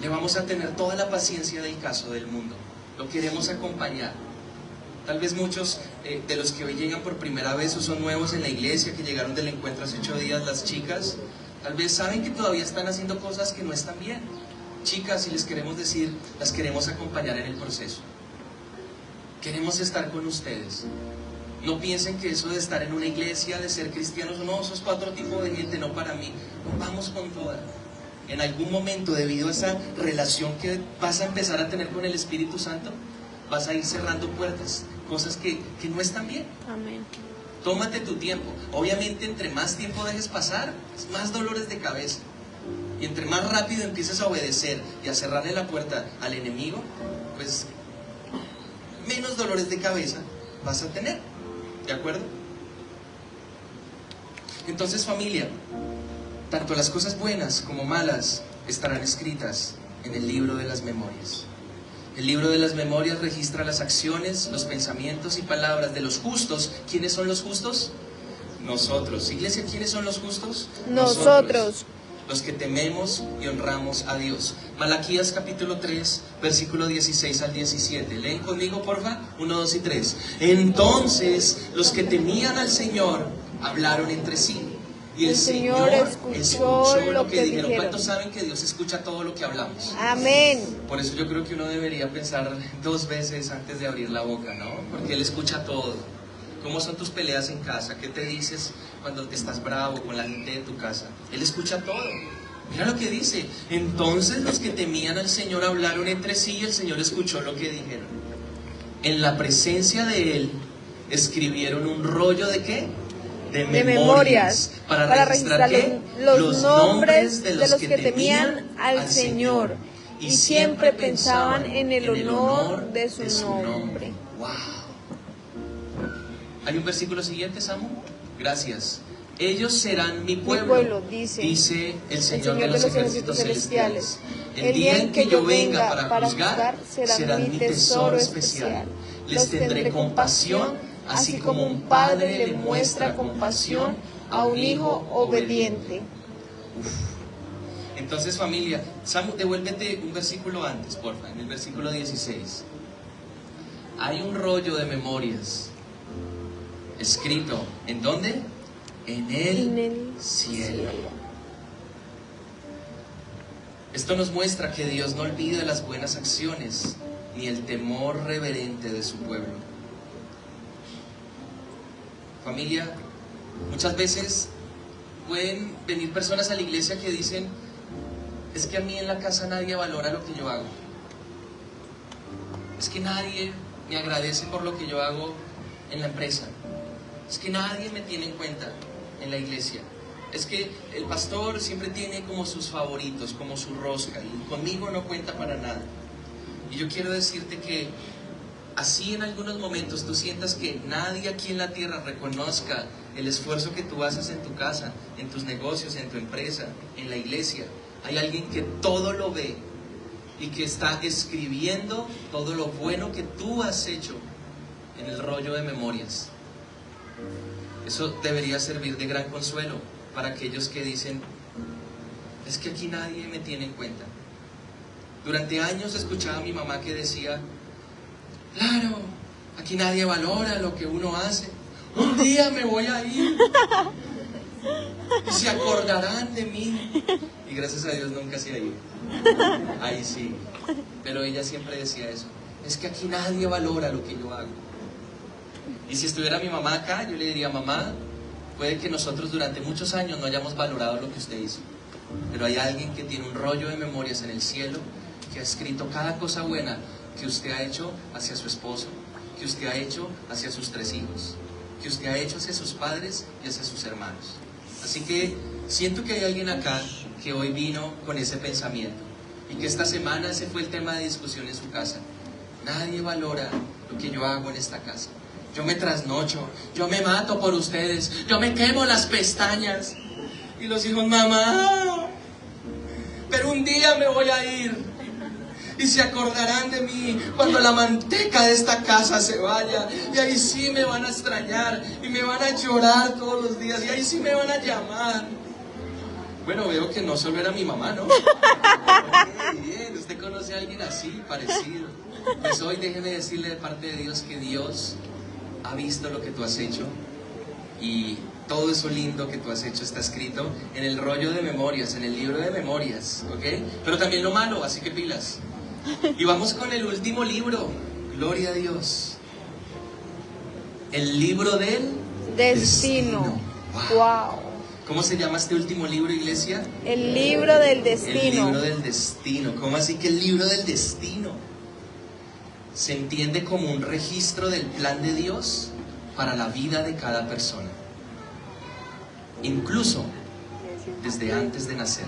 Le vamos a tener toda la paciencia del caso del mundo. Lo queremos acompañar. Tal vez muchos de los que hoy llegan por primera vez o son nuevos en la iglesia, que llegaron del encuentro hace 8 días, las chicas, tal vez saben que todavía están haciendo cosas que no están bien. Chicas, y les queremos decir, las queremos acompañar en el proceso. Queremos estar con ustedes. No piensen que eso de estar en una iglesia, de ser cristianos, no, eso es para otro tipo de gente, no para mí. No, vamos con toda. En algún momento, debido a esa relación que vas a empezar a tener con el Espíritu Santo, vas a ir cerrando puertas, cosas que no están bien. Amén. Tómate tu tiempo. Obviamente, entre más tiempo dejes pasar, más dolores de cabeza. Y entre más rápido empieces a obedecer y a cerrarle la puerta al enemigo, pues menos dolores de cabeza vas a tener. ¿De acuerdo? Entonces, familia, tanto las cosas buenas como malas estarán escritas en el libro de las memorias. El libro de las memorias registra las acciones, los pensamientos y palabras de los justos. ¿Quiénes son los justos? Nosotros. Iglesia, ¿quiénes son los justos? Nosotros. Los que tememos y honramos a Dios. Malaquías capítulo 3, versículo 16 al 17. Leen conmigo, porfa. 1, 2 y 3. Entonces los que temían al Señor hablaron entre sí. Y el Señor escuchó lo que dijeron. ¿Cuántos saben que Dios escucha todo lo que hablamos? Amén. Por eso yo creo que uno debería pensar 2 veces antes de abrir la boca, ¿no? Porque Él escucha todo. ¿Cómo son tus peleas en casa? ¿Qué te dices cuando te estás bravo con la gente de tu casa? Él escucha todo. Mira lo que dice. Entonces los que temían al Señor hablaron entre sí y el Señor escuchó lo que dijeron. En la presencia de Él escribieron un rollo ¿de qué? De memorias. Para registrar ¿qué? Los nombres de los que temían al Señor y siempre pensaban en el honor de su nombre. ¡Wow! ¿Hay un versículo siguiente, Samu? Gracias. Ellos serán mi pueblo, dice el Señor de los ejércitos celestiales. El día en que yo venga para juzgar, serán mi tesoro especial. Les tendré compasión, así como un padre le muestra compasión a un hijo obediente. Entonces, familia, Samu, devuélvete un versículo antes, porfa, en el versículo 16. Hay un rollo de memorias escrito, ¿en dónde? En el cielo. Esto nos muestra que Dios no olvida las buenas acciones ni el temor reverente de su pueblo. Familia, muchas veces pueden venir personas a la iglesia que dicen: es que a mí en la casa nadie valora lo que yo hago. Es que nadie me agradece por lo que yo hago en la empresa. Es que nadie me tiene en cuenta en la iglesia. Es que el pastor siempre tiene como sus favoritos, como su rosca, y conmigo no cuenta para nada. Y yo quiero decirte que así en algunos momentos tú sientas que nadie aquí en la tierra reconozca el esfuerzo que tú haces en tu casa, en tus negocios, en tu empresa, en la iglesia. Hay alguien que todo lo ve y que está escribiendo todo lo bueno que tú has hecho en el rollo de memorias. Eso debería servir de gran consuelo para aquellos que dicen: es que aquí nadie me tiene en cuenta. Durante años escuchaba a mi mamá que decía: claro, aquí nadie valora lo que uno hace. Un día me voy a ir y se acordarán de mí. Y gracias a Dios nunca se ha ido. Ahí sí. Pero ella siempre decía eso: es que aquí nadie valora lo que yo hago. Y si estuviera mi mamá acá, yo le diría: mamá, puede que nosotros durante muchos años no hayamos valorado lo que usted hizo. pero hay alguien que tiene un rollo de memorias en el cielo, que ha escrito cada cosa buena que usted ha hecho hacia su esposo, que usted ha hecho hacia sus 3 hijos, que usted ha hecho hacia sus padres y hacia sus hermanos. Así que siento que hay alguien acá que hoy vino con ese pensamiento y que esta semana ese fue el tema de discusión en su casa. Nadie valora lo que yo hago en esta casa. Yo me trasnocho, yo me mato por ustedes, yo me quemo las pestañas. Y los hijos, mamá, pero un día me voy a ir. Y se acordarán de mí cuando la manteca de esta casa se vaya. Y ahí sí me van a extrañar y me van a llorar todos los días. Y ahí sí me van a llamar. Bueno, veo que no solo era mi mamá, ¿no? Bien, usted conoce a alguien así, parecido. Pues hoy déjeme decirle de parte de Dios que Dios ha visto lo que tú has hecho. Y todo eso lindo que tú has hecho está escrito en el rollo de memorias, en el libro de memorias, ¿ok? Pero también lo malo, así que pilas. Y vamos con el último libro, gloria a Dios. El libro del destino. Wow. ¿Cómo se llama este último libro, iglesia? El libro del destino. El libro del destino. ¿Cómo así que el libro del destino? Se entiende como un registro del plan de Dios para la vida de cada persona. Incluso desde antes de nacer.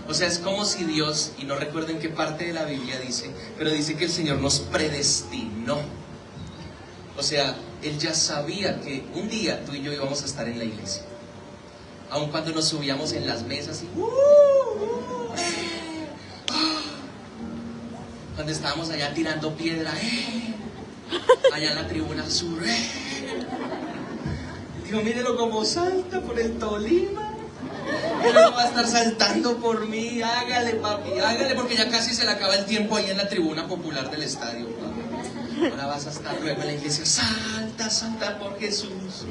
O sea, es como si Dios, y no recuerdo en qué parte de la Biblia dice, pero dice que el Señor nos predestinó. O sea, Él ya sabía que un día tú y yo íbamos a estar en la iglesia. Aun cuando nos subíamos en las mesas y cuando estábamos allá tirando piedra, allá en la tribuna sur, digo, mírelo como salta por el Tolima. Él no va a estar saltando por mí. Hágale, papi, hágale, porque ya casi se le acaba el tiempo ahí en la tribuna popular del estadio, papi. Ahora vas a estar luego en la iglesia. Salta, salta por Jesús.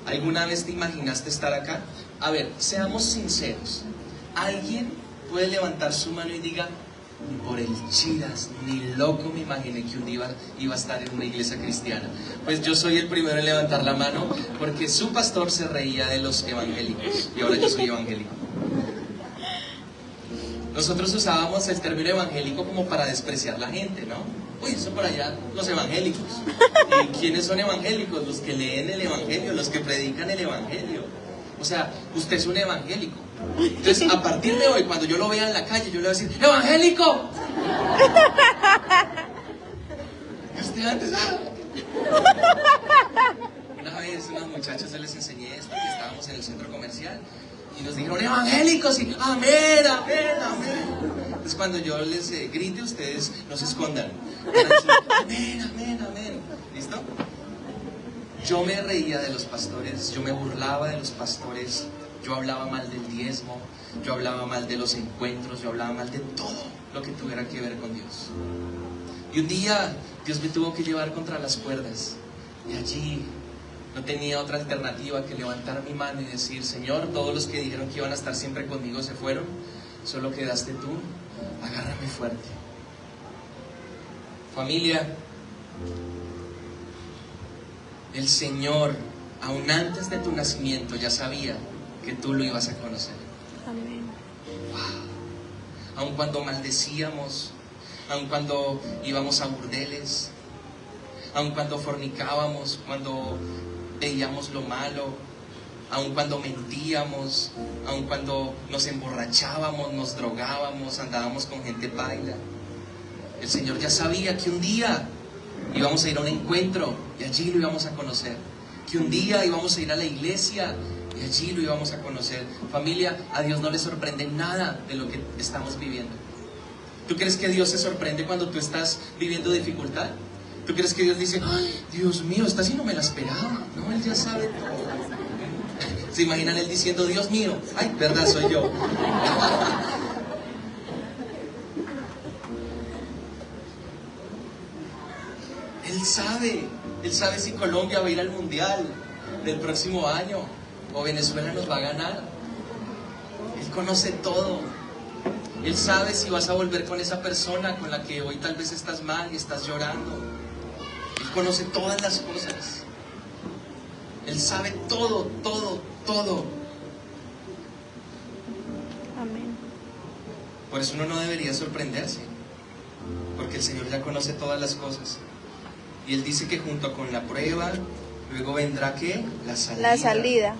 ¿Alguna vez te imaginaste estar acá? A ver, seamos sinceros. ¿Alguien puede levantar su mano y diga, ni por el chiras, ni loco me imaginé que un día iba a estar en una iglesia cristiana? Pues yo soy el primero en levantar la mano, porque su pastor se reía de los evangélicos y ahora yo soy evangélico. Nosotros usábamos el término evangélico como para despreciar la gente, ¿no? Uy, eso por allá, los evangélicos. ¿Y quiénes son evangélicos? Los que leen el evangelio, los que predican el evangelio. O sea, usted es un evangélico. Entonces, a partir de hoy, cuando yo lo vea en la calle, yo le voy a decir, ¡evangélico! Y usted antes... Una vez unos muchachos, les enseñé esto, que estábamos en el centro comercial, y nos dijeron, evangélicos, y amén, amén, amén. Entonces, cuando yo les grite, ustedes no se escondan. Amén, amén, amén. ¿Listo? Yo me reía de los pastores, yo me burlaba de los pastores, yo hablaba mal del diezmo, yo hablaba mal de los encuentros, yo hablaba mal de todo lo que tuviera que ver con Dios. Y un día Dios me tuvo que llevar contra las cuerdas, y allí no tenía otra alternativa que levantar mi mano y decir, Señor, todos los que dijeron que iban a estar siempre conmigo se fueron, solo quedaste tú, agárrame fuerte. Familia, el Señor, aún antes de tu nacimiento, ya sabía que tú lo ibas a conocer. Amén. Wow. Aun cuando maldecíamos, aun cuando íbamos a burdeles, aun cuando fornicábamos, cuando veíamos lo malo, aun cuando mentíamos, aun cuando nos emborrachábamos, nos drogábamos, andábamos con gente paila. El Señor ya sabía que un día íbamos a ir a un encuentro y allí lo íbamos a conocer. Que un día íbamos a ir a la iglesia y allí lo íbamos a conocer. Familia, a Dios no le sorprende nada de lo que estamos viviendo. ¿Tú crees que Dios se sorprende cuando tú estás viviendo dificultad? ¿Tú crees que Dios dice, ay, Dios mío, esta sí no me la esperaba? No, Él ya sabe todo. ¿Se imaginan Él diciendo, Dios mío, ay, verdad, soy yo? Él sabe si Colombia va a ir al Mundial del próximo año o Venezuela nos va a ganar. Él conoce todo. Él sabe si vas a volver con esa persona con la que hoy tal vez estás mal y estás llorando. Él conoce todas las cosas. Él sabe todo, todo, todo. Por eso uno no debería sorprenderse, porque el Señor ya conoce todas las cosas. Y Él dice que junto con la prueba, luego vendrá ¿qué? La salida.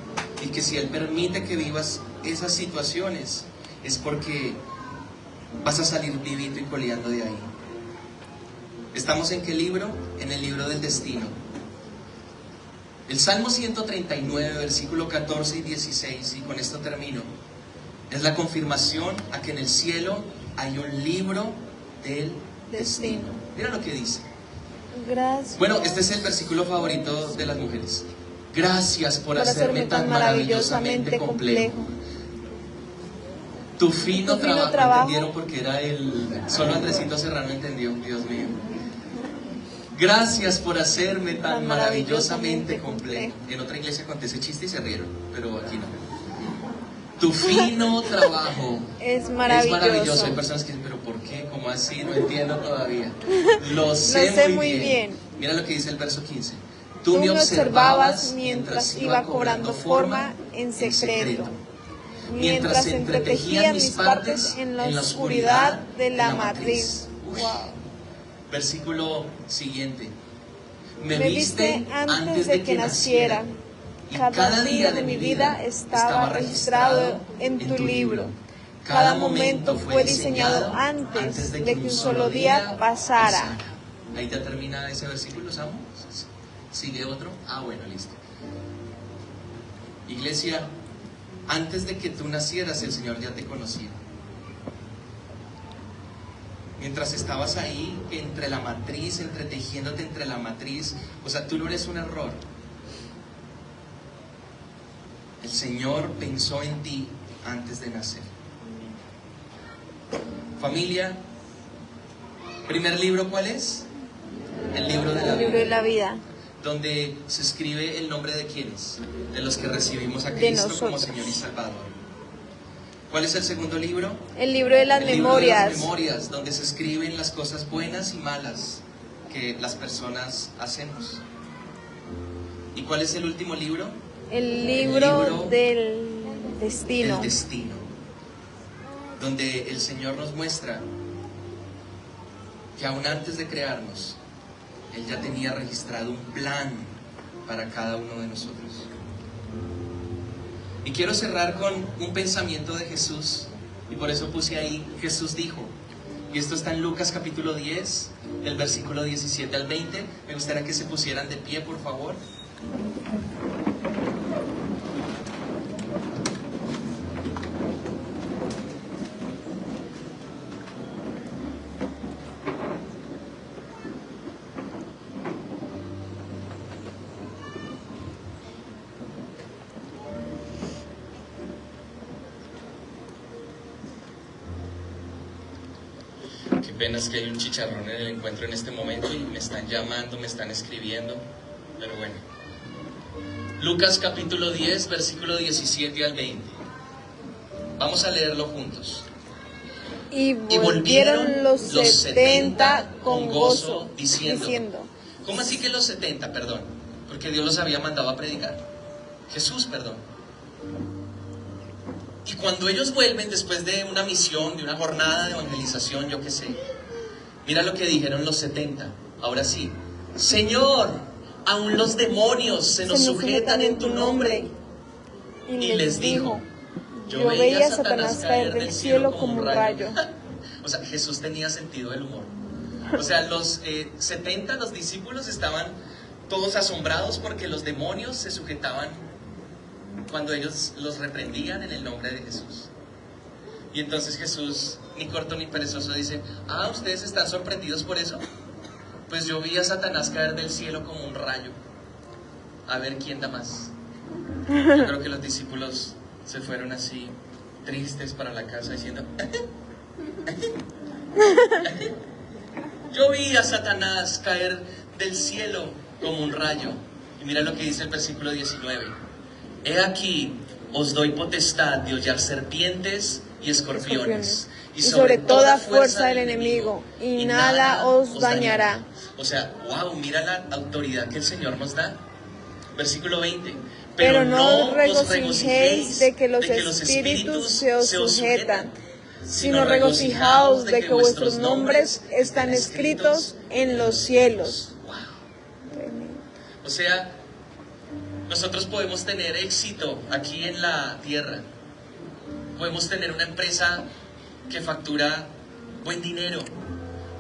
Y que si Él permite que vivas esas situaciones, es porque vas a salir vivito y coleando de ahí. ¿Estamos en qué libro? En el libro del destino. El Salmo 139, versículo 14 y 16, y con esto termino, es la confirmación a que en el cielo hay un libro del destino. Mira lo que dice. Gracias. Bueno, este es el versículo favorito de las mujeres. Gracias por hacerme tan maravillosamente complejo. Tu fino trabajo. ¿Entendieron? Porque era solo Andresito Serrano entendió, Dios mío. Gracias por hacerme tan maravillosamente complejo. En otra iglesia conté ese chiste y se rieron, pero aquí no. Tu fino trabajo es maravilloso. Hay personas que dicen, pero ¿por qué? ¿Cómo así? No entiendo todavía. Lo sé muy bien. Mira lo que dice el verso 15. Tú me observabas mientras iba cobrando forma en secreto, mientras entretejían mis partes en la oscuridad de la matriz. Wow. Versículo siguiente. Me viste antes de que naciera. Y cada día de mi vida estaba registrado en tu libro. Cada momento fue diseñado antes de que un solo día pasara. Ahí ya termina ese versículo, Samu. ¿Sigue otro? Ah, bueno, listo. Iglesia, antes de que tú nacieras, el Señor ya te conocía. Mientras estabas ahí, entre la matriz, entretejiéndote entre la matriz, o sea, tú no eres un error. El Señor pensó en ti antes de nacer. Familia, primer libro, ¿cuál es? El libro de la vida. El libro de la vida. Donde se escribe el nombre de quiénes, de los que recibimos a Cristo como Señor y Salvador. ¿Cuál es el segundo libro? El libro de las memorias. Libro de las memorias, donde se escriben las cosas buenas y malas que las personas hacemos. ¿Y cuál es el último libro? El libro del destino. El destino. Donde el Señor nos muestra que aún antes de crearnos, Él ya tenía registrado un plan para cada uno de nosotros. Y quiero cerrar con un pensamiento de Jesús, y por eso puse ahí, Jesús dijo, y esto está en Lucas capítulo 10, del versículo 17 al 20, me gustaría que se pusieran de pie, por favor. Apenas que hay un chicharrón en el encuentro en este momento y me están llamando, me están escribiendo, pero bueno. Lucas capítulo 10, versículo 17 al 20. Vamos a leerlo juntos. Y volvieron los 70 con gozo, diciendo. ¿Cómo así que los 70? Perdón, porque Dios los había mandado a predicar. Jesús, perdón. Y cuando ellos vuelven después de una misión, de una jornada de evangelización, yo qué sé, mira lo que dijeron los 70. Ahora sí, Señor, aún los demonios se nos sujetan en tu nombre. Y les dijo, yo veía a Satanás caer del cielo como un rayo. O sea, Jesús tenía sentido del humor. O sea, los 70, los discípulos estaban todos asombrados porque los demonios se sujetaban cuando ellos los reprendían en el nombre de Jesús. Y entonces Jesús, ni corto ni perezoso, dice, ¿ustedes están sorprendidos por eso? Pues yo vi a Satanás caer del cielo como un rayo. A ver quién da más. Yo creo que los discípulos se fueron así, tristes para la casa, diciendo, yo vi a Satanás caer del cielo como un rayo. Y mira lo que dice el versículo 19. He aquí, os doy potestad de hollar serpientes y escorpiones, y sobre toda fuerza del enemigo, y nada os dañará. O sea, wow, mira la autoridad que el Señor nos da. Versículo 20. Pero no os regocijéis de que los espíritus se os sujetan, sino regocijaos de que vuestros nombres están escritos en los cielos. O sea, nosotros podemos tener éxito aquí en la tierra. Podemos tener una empresa que factura buen dinero.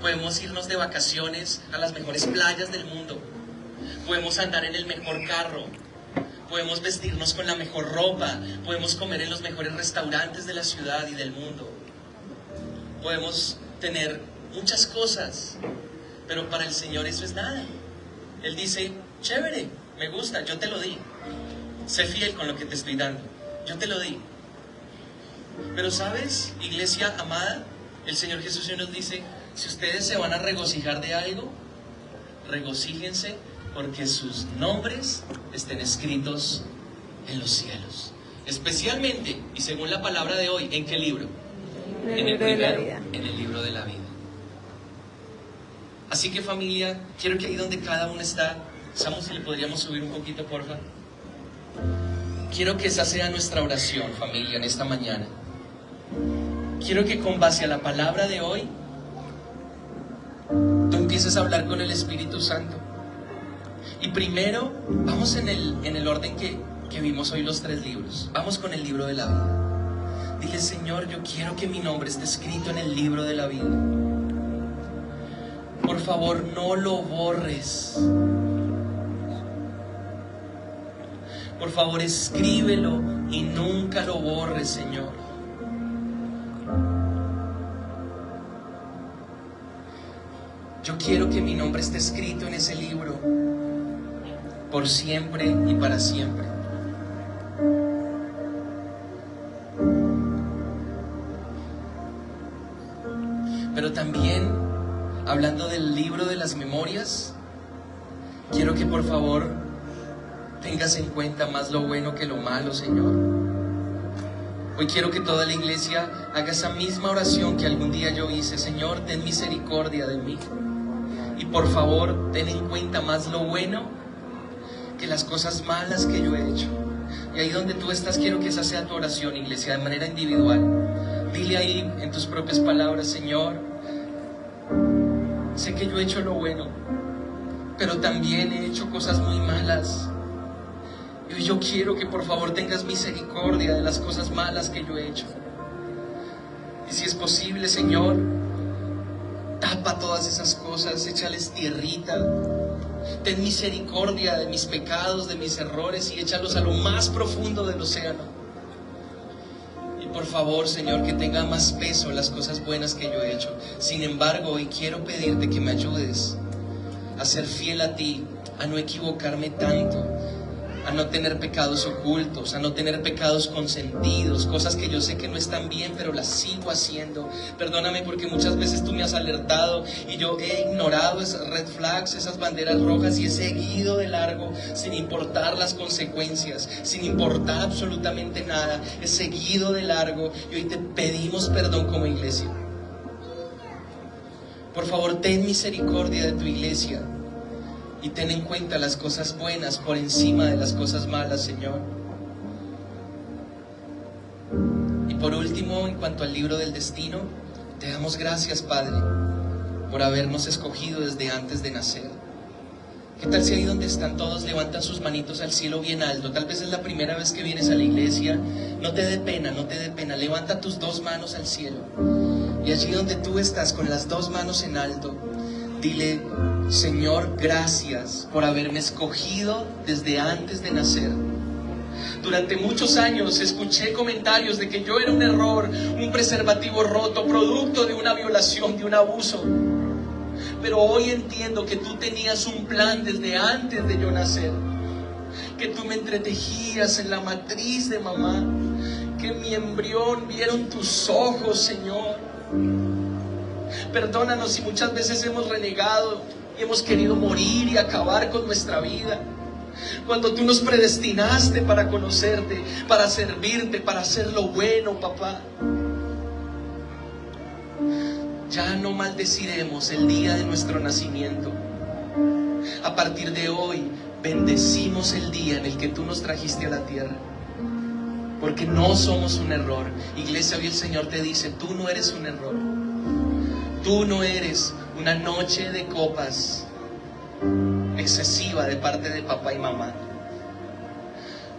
Podemos irnos de vacaciones a las mejores playas del mundo. Podemos andar en el mejor carro. Podemos vestirnos con la mejor ropa. Podemos comer en los mejores restaurantes de la ciudad y del mundo. Podemos tener muchas cosas, pero para el Señor eso es nada. Él dice, chévere, me gusta, yo te lo di. Sé fiel con lo que te estoy dando. Yo te lo di. Pero ¿sabes, iglesia amada? El Señor Jesús hoy nos dice, si ustedes se van a regocijar de algo, regocíjense porque sus nombres estén escritos en los cielos. Especialmente, y según la palabra de hoy, ¿en qué libro? En el primero, en el libro de la vida. Así que familia, quiero que ahí donde cada uno está, Samu, si le podríamos subir un poquito, porfa. Quiero que esa sea nuestra oración, familia, en esta mañana. Quiero que con base a la palabra de hoy, tú empieces a hablar con el Espíritu Santo. Y primero, vamos en el orden que vimos hoy los 3 libros. Vamos con el libro de la vida. Dile, Señor, yo quiero que mi nombre esté escrito en el libro de la vida. Por favor, no lo borres. Por favor, escríbelo y nunca lo borres, Señor. Yo quiero que mi nombre esté escrito en ese libro por siempre y para siempre. Pero también, hablando del libro de las memorias, quiero que por favor tengas en cuenta más lo bueno que lo malo, Señor. Hoy quiero que toda la iglesia haga esa misma oración que algún día yo hice. Señor, ten misericordia de mí. Y por favor, ten en cuenta más lo bueno que las cosas malas que yo he hecho. Y ahí donde tú estás, quiero que esa sea tu oración, iglesia, de manera individual. Dile ahí en tus propias palabras, Señor, sé que yo he hecho lo bueno, pero también he hecho cosas muy malas. Y yo quiero que por favor tengas misericordia de las cosas malas que yo he hecho. Y si es posible, Señor, tapa todas esas cosas, échales tierrita. Ten misericordia de mis pecados, de mis errores, y échalos a lo más profundo del océano. Y por favor, Señor, que tenga más peso las cosas buenas que yo he hecho. Sin embargo, hoy quiero pedirte que me ayudes a ser fiel a ti, a no equivocarme tanto, a no tener pecados ocultos, a no tener pecados consentidos, cosas que yo sé que no están bien, pero las sigo haciendo. Perdóname porque muchas veces tú me has alertado y yo he ignorado esas red flags, esas banderas rojas, y he seguido de largo sin importar las consecuencias, sin importar absolutamente nada. He seguido de largo y hoy te pedimos perdón como iglesia. Por favor, ten misericordia de tu iglesia. Y ten en cuenta las cosas buenas por encima de las cosas malas, Señor. Y por último, en cuanto al libro del destino, te damos gracias, Padre, por habernos escogido desde antes de nacer. ¿Qué tal si ahí donde están todos levantan sus manitos al cielo bien alto? Tal vez es la primera vez que vienes a la iglesia. No te dé pena, no te dé pena. Levanta tus 2 manos al cielo. Y allí donde tú estás con las 2 manos en alto, dile: Señor, gracias por haberme escogido desde antes de nacer. Durante muchos años escuché comentarios de que yo era un error, un preservativo roto, producto de una violación, de un abuso. Pero hoy entiendo que tú tenías un plan desde antes de yo nacer, que tú me entretejías en la matriz de mamá, que mi embrión vieron tus ojos, Señor. Perdónanos si muchas veces hemos renegado y hemos querido morir y acabar con nuestra vida, cuando tú nos predestinaste para conocerte, para servirte, para hacer lo bueno, papá. Ya no maldeciremos el día de nuestro nacimiento. A partir de hoy, bendecimos el día en el que tú nos trajiste a la tierra. porque no somos un error. Iglesia, hoy el Señor te dice, tú no eres un error. Tú no eres una noche de copas excesiva de parte de papá y mamá.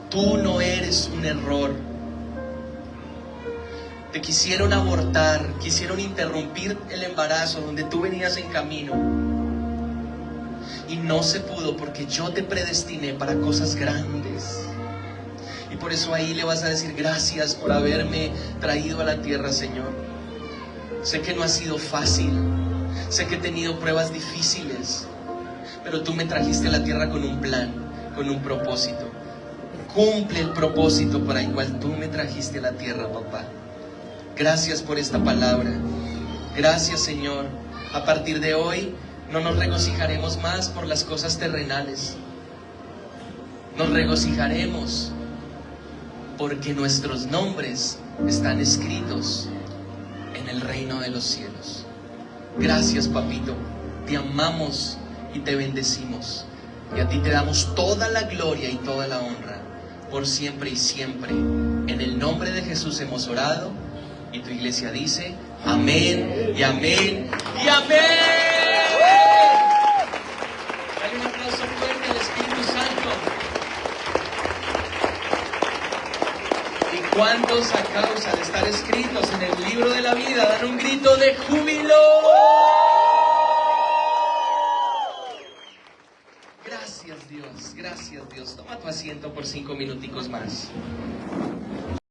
Tú no eres un error. Te quisieron abortar, quisieron interrumpir el embarazo donde tú venías en camino. Y no se pudo porque yo te predestiné para cosas grandes. Y por eso ahí le vas a decir, gracias por haberme traído a la tierra, Señor. Sé que no ha sido fácil. Sé que he tenido pruebas difíciles. Pero tú me trajiste a la tierra con un plan, con un propósito. Cumple el propósito para el cual tú me trajiste a la tierra, papá. Gracias por esta palabra. Gracias, Señor. A partir de hoy no nos regocijaremos más por las cosas terrenales. Nos regocijaremos porque nuestros nombres están escritos en el reino de los cielos. Gracias, papito. Te amamos y te bendecimos. Y a ti te damos toda la gloria y toda la honra, por siempre y siempre. En el nombre de Jesús hemos orado. Y tu iglesia dice, amén y amén y amén. Dale un aplauso fuerte al Espíritu Santo. ¿Y cuántos, a causa de estar escritos en el libro de la vida, dan un grito de júbilo? Gracias, Dios. Gracias, Dios. Toma tu asiento por 5 minuticos más.